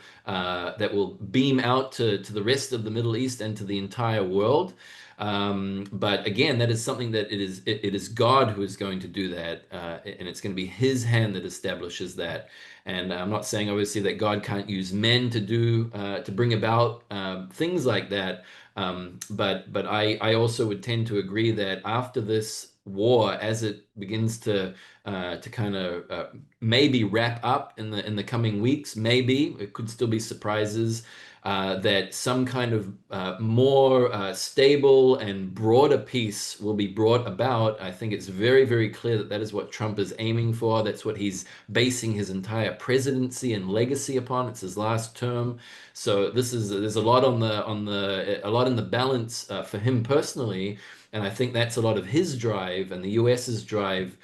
beam out to the rest of the Middle East and to the entire world. But again, that is something that it is God who is going to do that, and it's going to be His hand that establishes that. And I'm not saying, obviously, that God can't use men to bring about things like that. But I also would tend to agree that after this war, as it begins to kind of maybe wrap up in the coming weeks, maybe it could still be surprises. That some kind of more stable and broader peace will be brought about. I think it's very, very clear that is what Trump is aiming for. That's what he's basing his entire presidency and legacy upon. It's his last term. So there's a lot a lot in the balance for him personally. And I think that's a lot of his drive and the US's drive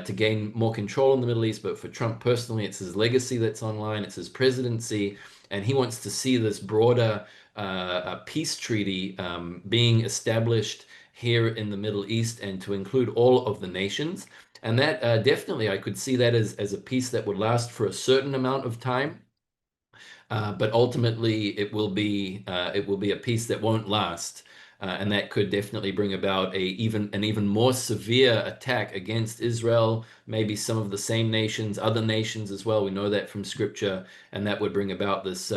to gain more control in the Middle East. But for Trump personally, it's his legacy that's online. It's his presidency. And he wants to see this broader peace treaty being established. here in the Middle East and to include all of the nations. And that definitely, I could see that as a peace that would last for a certain amount of time. But ultimately, it will be a peace that won't last, and that could definitely bring about an even more severe attack against Israel. Maybe some of the same nations, other nations as well. We know that from Scripture, and that would bring about this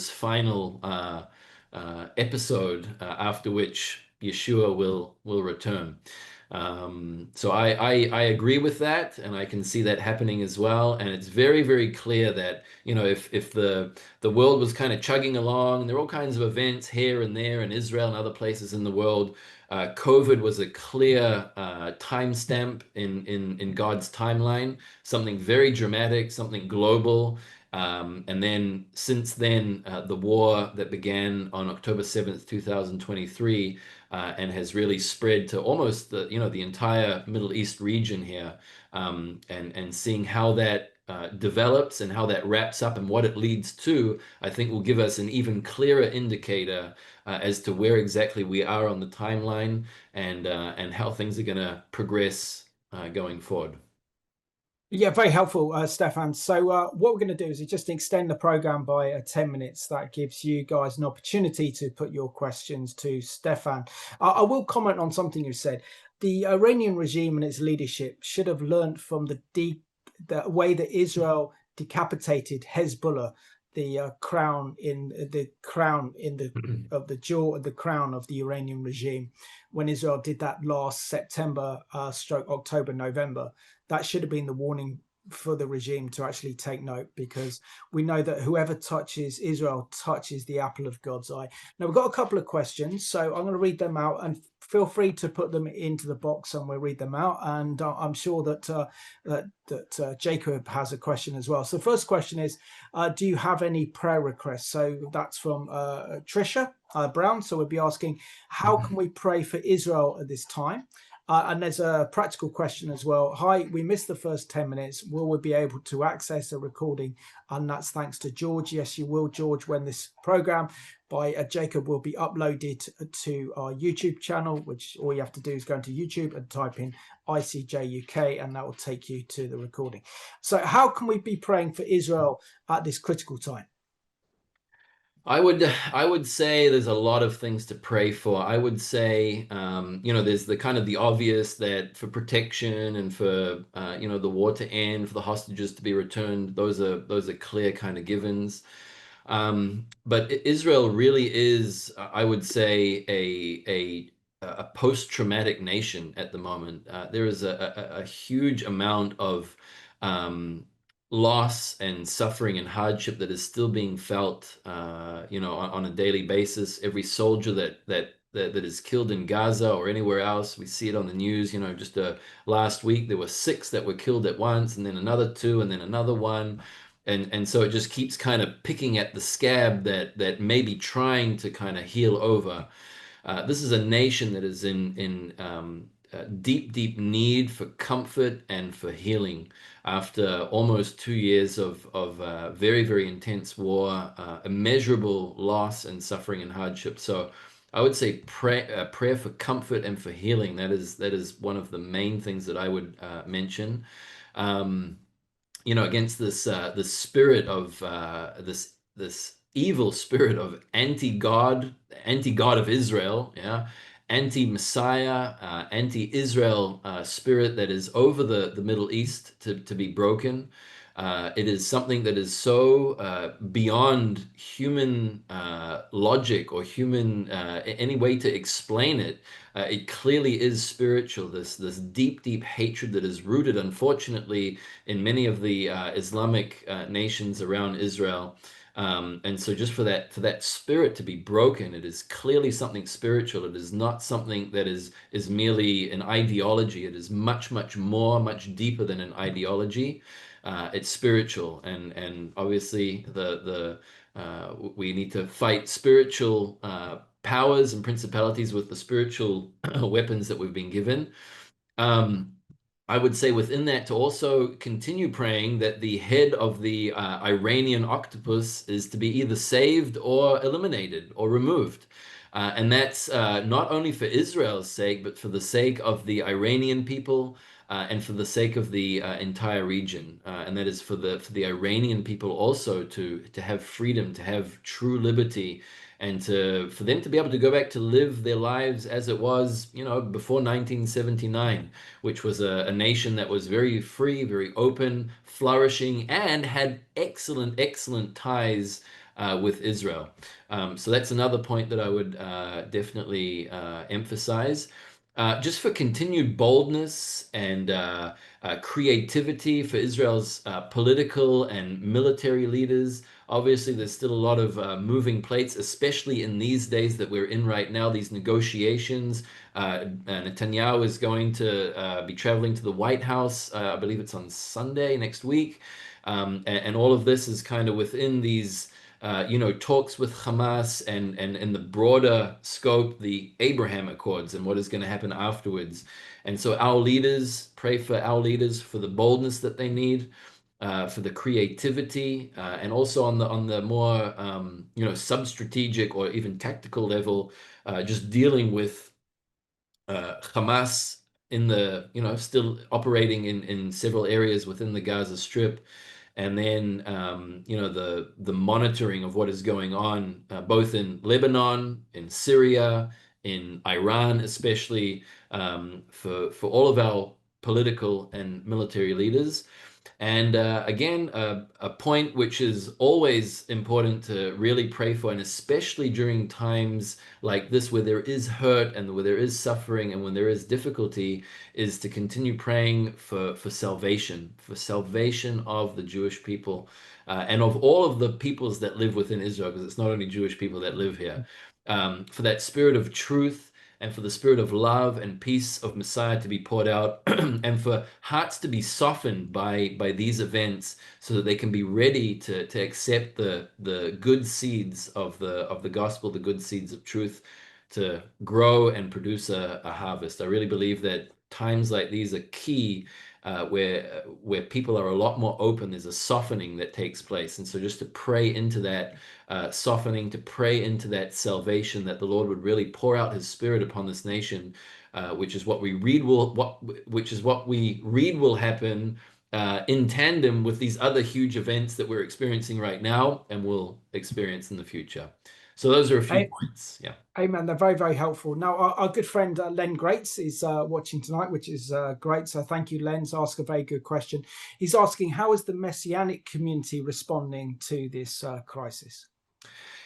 final episode after which Yeshua will return. So I agree with that, and I can see that happening as well. And it's very, very clear that, if the world was kind of chugging along, and there are all kinds of events here and there in Israel and other places in the world, COVID was a clear timestamp in God's timeline, something very dramatic, something global. And then since then, the war that began on October 7th, 2023, and has really spread to almost the entire Middle East region here, and seeing how that develops and how that wraps up and what it leads to, I think will give us an even clearer indicator as to where exactly we are on the timeline, and how things are going to progress going forward. Yeah, very helpful, Stefan. So what we're going to do is just extend the program by 10 minutes. That gives you guys an opportunity to put your questions to Stefan. I will comment on something you said. The Iranian regime and its leadership should have learned from the way that Israel decapitated Hezbollah, the crown of the jaw of the crown of the Iranian regime, when Israel did that last September, October, November. That should have been the warning for the regime to actually take note, because we know that whoever touches Israel touches the apple of God's eye. Now, we've got a couple of questions, so I'm going to read them out, and feel free to put them into the box and we'll read them out. And I'm sure that Jacob has a question as well. So the first question is, do you have any prayer requests? So that's from Trisha Brown. So we'll be asking, how can we pray for Israel at this time? And there's a practical question as well. Hi, we missed the first 10 minutes. Will we be able to access a recording? And that's thanks to George. Yes, you will, George, when this program by Jacob will be uploaded to our YouTube channel, which all you have to do is go into YouTube and type in ICEJ UK, and that will take you to the recording. So how can we be praying for Israel at this critical time? I would say there's a lot of things to pray for. I would say, there's the kind of the obvious, that for protection and for, the war to end, for the hostages to be returned. Those are clear kind of givens. But Israel really is, I would say, a post-traumatic nation at the moment. There is a huge amount of loss and suffering and hardship that is still being felt, on a daily basis. Every soldier that is killed in Gaza or anywhere else, we see it on the news. Just last week there were 6 that were killed at once, and then another 2, and then another one. And so it just keeps kind of picking at the scab that may be trying to kind of heal over. This is a nation that is in deep need for comfort and for healing after almost 2 years of very, very intense war, immeasurable loss and suffering and hardship. So I would say prayer for comfort and for healing. That is one of the main things that I would mention. Against this spirit of this evil spirit of anti-God of Israel, anti-Messiah, anti-Israel spirit that is over the Middle East to be broken. It is something that is so beyond human logic or human any way to explain it. It clearly is spiritual. This deep hatred that is rooted, unfortunately, in many of the Islamic nations around Israel. And so just for that spirit to be broken, it is clearly something spiritual. It is not something that is merely an ideology. It is much more, much deeper than an ideology. It's spiritual, and obviously we need to fight spiritual powers and principalities with the spiritual weapons that we've been given. I would say within that to also continue praying that the head of the Iranian octopus is to be either saved or eliminated or removed. And that's not only for Israel's sake, but for the sake of the Iranian people and for the sake of the entire region. And that is for the Iranian people also to have freedom, to have true liberty, and for them to be able to go back to live their lives as it was, before 1979, which was a nation that was very free, very open, flourishing, and had excellent, excellent ties with Israel. So that's another point that I would definitely emphasize. Just for continued boldness and creativity for Israel's political and military leaders. Obviously, there's still a lot of moving plates, especially in these days that we're in right now, these negotiations. Netanyahu is going to be traveling to the White House. I believe it's on Sunday next week. And all of this is kind of within these talks with Hamas and in the broader scope, the Abraham Accords and what is going to happen afterwards. And so our leaders, pray for our leaders for the boldness that they need, for the creativity, and also on the more sub-strategic or even tactical level, just dealing with Hamas in the still operating in several areas within the Gaza Strip. And then, the monitoring of what is going on, both in Lebanon, in Syria, in Iran, especially for all of our political and military leaders. And again, a point which is always important to really pray for, and especially during times like this where there is hurt and where there is suffering and when there is difficulty, is to continue praying for salvation of the Jewish people and of all of the peoples that live within Israel, because it's not only Jewish people that live here, for that spirit of truth and for the spirit of love and peace of Messiah to be poured out, and for hearts to be softened by these events, so that they can be ready to accept the good seeds of the gospel, the good seeds of truth, to grow and produce a harvest. I really believe that times like these are key, where people are a lot more open. There's a softening that takes place, and so just to pray into that softening, to pray into that salvation, that the Lord would really pour out His Spirit upon this nation, which is what we read will happen in tandem with these other huge events that we're experiencing right now and will experience in the future. So those are a few points. Yeah. Amen. They're very, very helpful. Now, our good friend Len Grates is watching tonight, which is great. So thank you, Len. So ask a very good question. He's asking, how is the Messianic community responding to this crisis?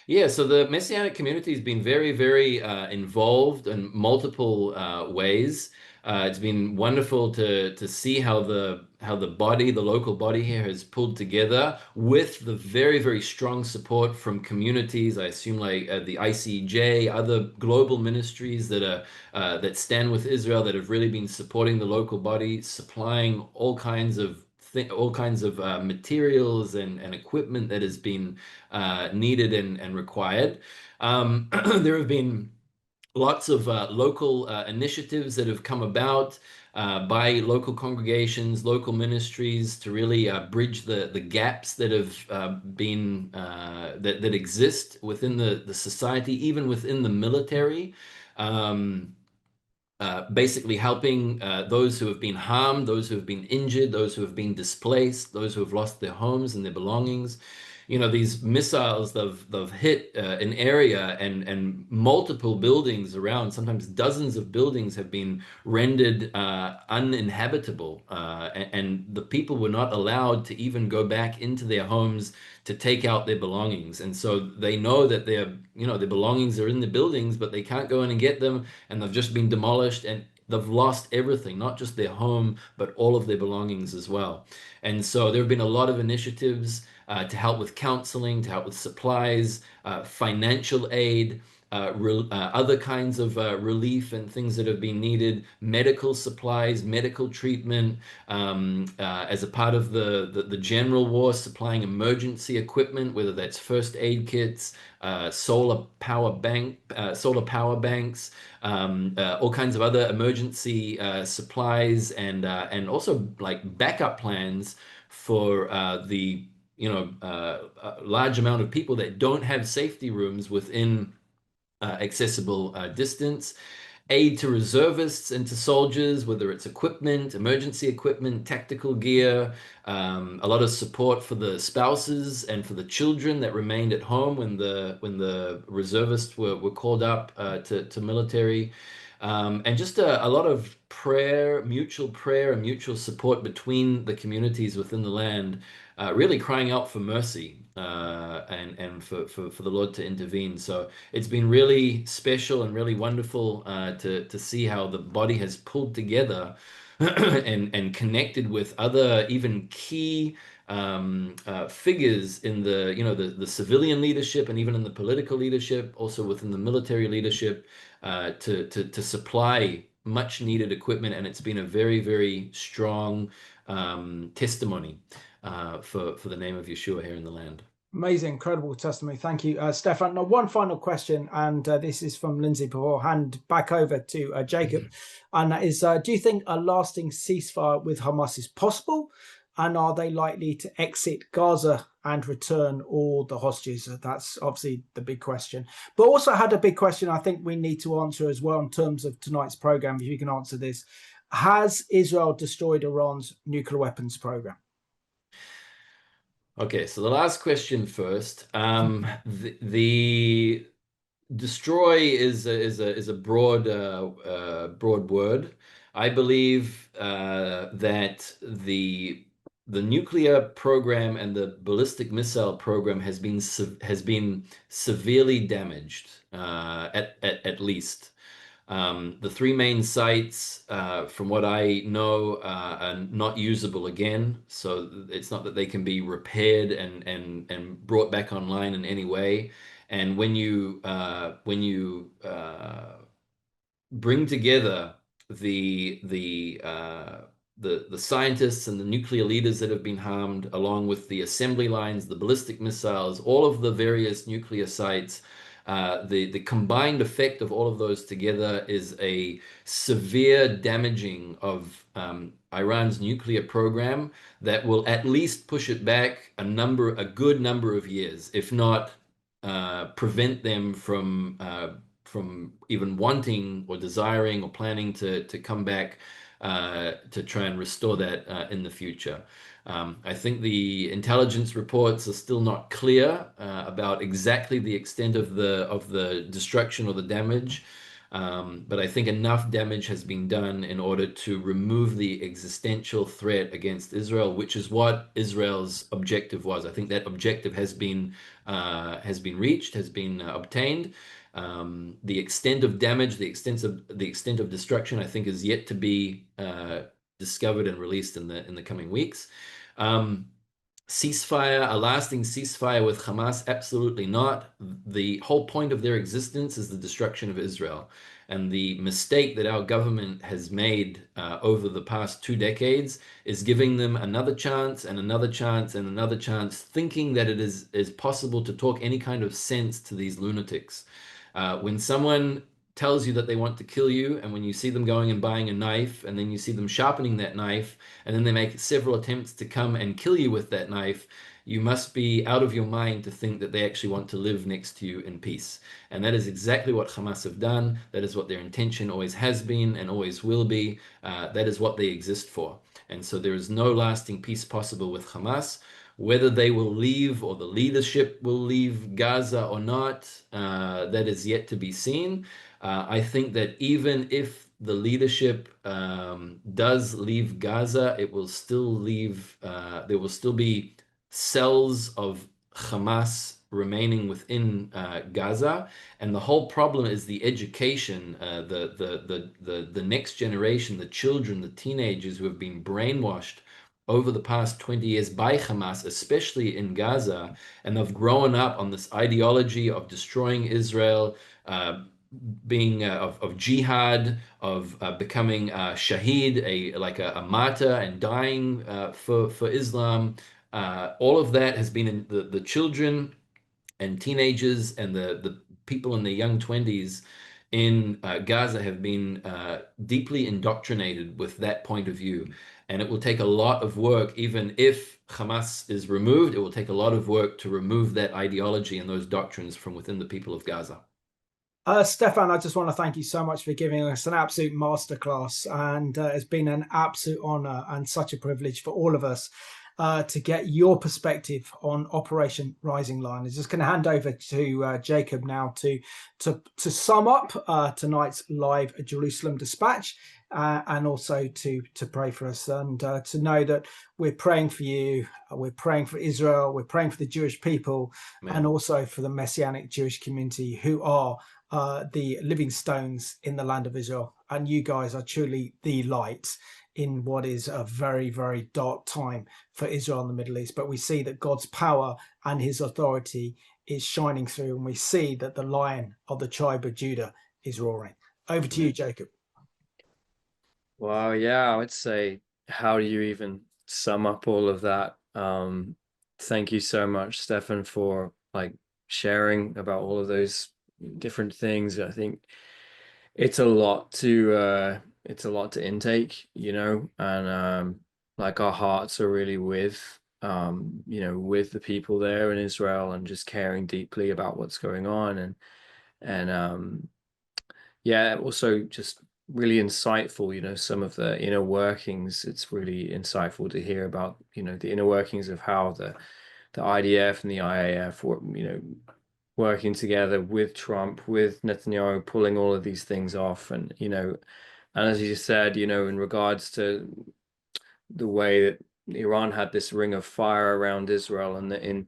Yeah, so the Messianic community has been very, very involved in multiple ways. It's been wonderful to see how the local body here has pulled together with the very, very strong support from communities. I assume like the ICEJ, other global ministries that stand with Israel, that have really been supporting the local body, supplying all kinds of materials and equipment that has been needed and required. There have been lots of local initiatives that have come about by local congregations, local ministries, to really bridge the gaps that have been that exist within the society, even within the military. Basically helping those who have been harmed, those who have been injured, those who have been displaced, those who have lost their homes and their belongings. These missiles they've hit an area, and multiple buildings around, sometimes dozens of buildings, have been rendered uninhabitable, and the people were not allowed to even go back into their homes to take out their belongings. And so they know that their belongings are in the buildings, but they can't go in and get them, and they've just been demolished, and they've lost everything, not just their home, but all of their belongings as well. And so there have been a lot of initiatives to help with counseling, to help with supplies, financial aid, other kinds of relief and things that have been needed, medical supplies, medical treatment, as a part of the general war, supplying emergency equipment, whether that's first aid kits, solar power banks, all kinds of other emergency supplies, and also like backup plans for the a large amount of people that don't have safety rooms within accessible distance. Aid to reservists and to soldiers, whether it's equipment, emergency equipment, tactical gear, a lot of support for the spouses and for the children that remained at home when the reservists were called up to military. And just a lot of prayer and mutual support between the communities within the land, really crying out for mercy and for the Lord to intervene. So it's been really special and really wonderful to see how the body has pulled together and connected with other even key figures in the civilian leadership and even in the political leadership, also within the military leadership, to supply much needed equipment. And it's been a very, very strong testimony for the name of Yeshua here in the land. Amazing, incredible testimony. Thank you, Stefan. Now, one final question, and this is from Lindsay before I hand back over to Jacob. And that is, do you think a lasting ceasefire with Hamas is possible? And are they likely to exit Gaza and return all the hostages? That's obviously the big question. But also I had a big question I think we need to answer as well in terms of tonight's program, if you can answer this. Has Israel destroyed Iran's nuclear weapons program? Okay, so the last question first. The destroy is a broad word. I believe that the nuclear program and the ballistic missile program has been severely damaged, at least. The three main sites, from what I know, are not usable again. So it's not that they can be repaired and brought back online in any way. And when you bring together the scientists and the nuclear leaders that have been harmed, along with the assembly lines, the ballistic missiles, all of the various nuclear sites, the combined effect of all of those together is a severe damaging of Iran's nuclear program that will at least push it back a good number of years, if not prevent them from even wanting or desiring or planning to come back to try and restore that in the future. I think the intelligence reports are still not clear about exactly the extent of the destruction or the damage, but I think enough damage has been done in order to remove the existential threat against Israel, which is what Israel's objective was. I think that objective has been reached, has been obtained. The extent of damage, the extent of destruction, I think, is yet to be discovered and released in the coming weeks. Ceasefire, a lasting ceasefire with Hamas? Absolutely not. The whole point of their existence is the destruction of Israel. And the mistake that our government has made over the past 2 decades is giving them another chance and another chance and another chance, thinking that it is possible to talk any kind of sense to these lunatics. When someone tells you that they want to kill you, and when you see them going and buying a knife, and then you see them sharpening that knife, and then they make several attempts to come and kill you with that knife, you must be out of your mind to think that they actually want to live next to you in peace. And that is exactly what Hamas have done. That is what their intention always has been and always will be. That is what they exist for. And so there is no lasting peace possible with Hamas. Whether they will leave or the leadership will leave Gaza or not, that is yet to be seen. I think that even if the leadership does leave Gaza, it will still leave, there will still be cells of Hamas remaining within Gaza. And the whole problem is the education, the next generation, the children, the teenagers who have been brainwashed over the past 20 years by Hamas, especially in Gaza, and have grown up on this ideology of destroying Israel, being of jihad, of becoming a shaheed, like a martyr, and dying for Islam. All of that has been in the children and teenagers and the people in their young 20s in Gaza have been deeply indoctrinated with that point of view. And it will take a lot of work, even if Hamas is removed, it will take a lot of work to remove that ideology and those doctrines from within the people of Gaza. Stefan, I just want to thank you so much for giving us an absolute masterclass, and it's been an absolute honor and such a privilege for all of us to get your perspective on Operation Rising Lion. I'm just going to hand over to Jacob now to sum up tonight's live Jerusalem Dispatch, and also to pray for us, and to know that we're praying for you, we're praying for Israel, we're praying for the Jewish people, Amen. and also for the Messianic Jewish community, who are the living stones in the land of Israel. And you guys are truly the light in what is a very, very dark time for Israel and the Middle East. But we see that God's power and his authority is shining through, and we see that the Lion of the tribe of Judah is roaring. Over to you, Jacob. Wow, yeah, I would say, how do you even sum up all of that? Thank you so much, Stefan, for sharing about all of those different things. I think it's a lot to intake, and our hearts are really with with the people there in Israel, and just caring deeply about what's going on, and yeah, also just really insightful, some of the inner workings. It's really insightful to hear about the inner workings of how the IDF and the IAF were working together with Trump, with Netanyahu, pulling all of these things off. And as you said, in regards to the way that Iran had this ring of fire around Israel, and that in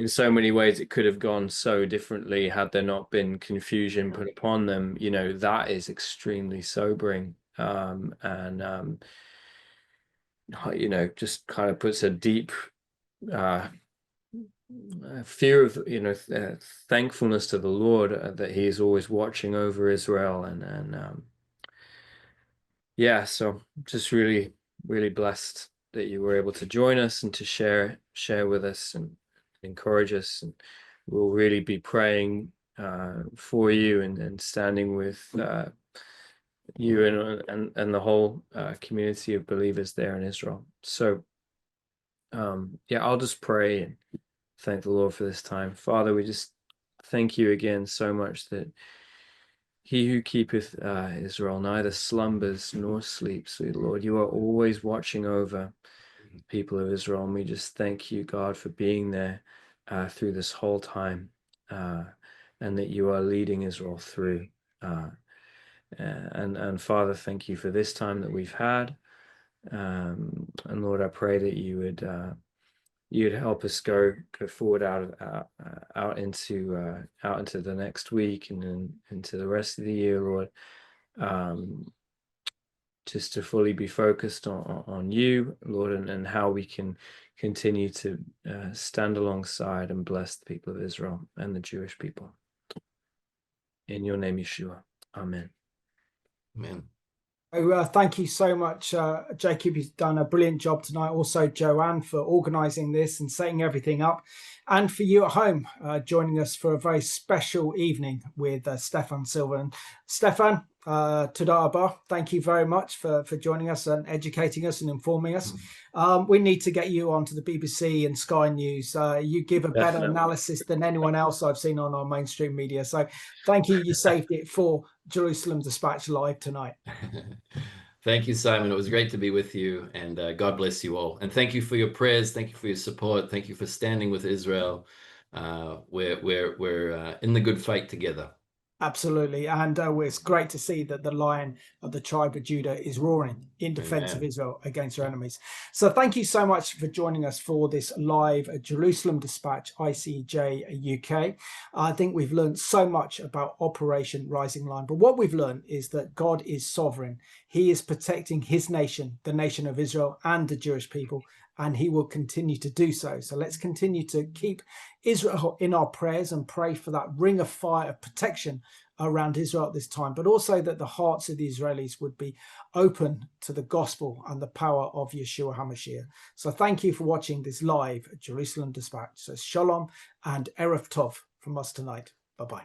so many ways it could have gone so differently had there not been confusion put upon them, that is extremely sobering. And just kind of puts a deep fear of thankfulness to the Lord, that he is always watching over Israel, and yeah, so just really, really blessed that you were able to join us and to share with us and encourage us. And we'll really be praying for you, and standing with you and the whole community of believers there in Israel. So yeah, I'll just pray and thank the Lord for this time. Father, we just thank you again so much that he who keepeth Israel neither slumbers nor sleeps. Lord, you are always watching over the people of Israel, and we just thank you, God, for being there through this whole time, and that you are leading Israel through. And Father, thank you for this time that we've had. And Lord, I pray that you'd help us go forward out into the next week, and then into the rest of the year, Lord, just to fully be focused on you, Lord, and how we can continue to stand alongside and bless the people of Israel and the Jewish people. In your name, Yeshua. Amen. Amen. Thank you so much, Jacob. You've done a brilliant job tonight. Also, Joanne, for organising this and setting everything up, and for you at home joining us for a very special evening with Stefan Silva. And Stefan, Toda Abba, thank you very much for joining us and educating us and informing us. We need to get you onto the BBC and Sky News. You give a better analysis than anyone else I've seen on our mainstream media. So thank you. You saved it for Jerusalem Dispatch Live tonight. Thank you, Simon. It was great to be with you, and God bless you all. And thank you for your prayers. Thank you for your support. Thank you for standing with Israel. We're in the good fight together. Absolutely. And it's great to see that the Lion of the tribe of Judah is roaring in defense of Israel against your enemies. So thank you so much for joining us for this live Jerusalem Dispatch ICEJ UK. I think we've learned so much about Operation Rising Lion, but what we've learned is that God is sovereign. He is protecting his nation, the nation of Israel, and the Jewish people, and he will continue to do so. So let's continue to keep Israel in our prayers and pray for that ring of fire of protection around Israel at this time, but also that the hearts of the Israelis would be open to the gospel and the power of Yeshua HaMashiach. So thank you for watching this live Jerusalem Dispatch. So shalom and erev tov from us tonight. Bye-bye.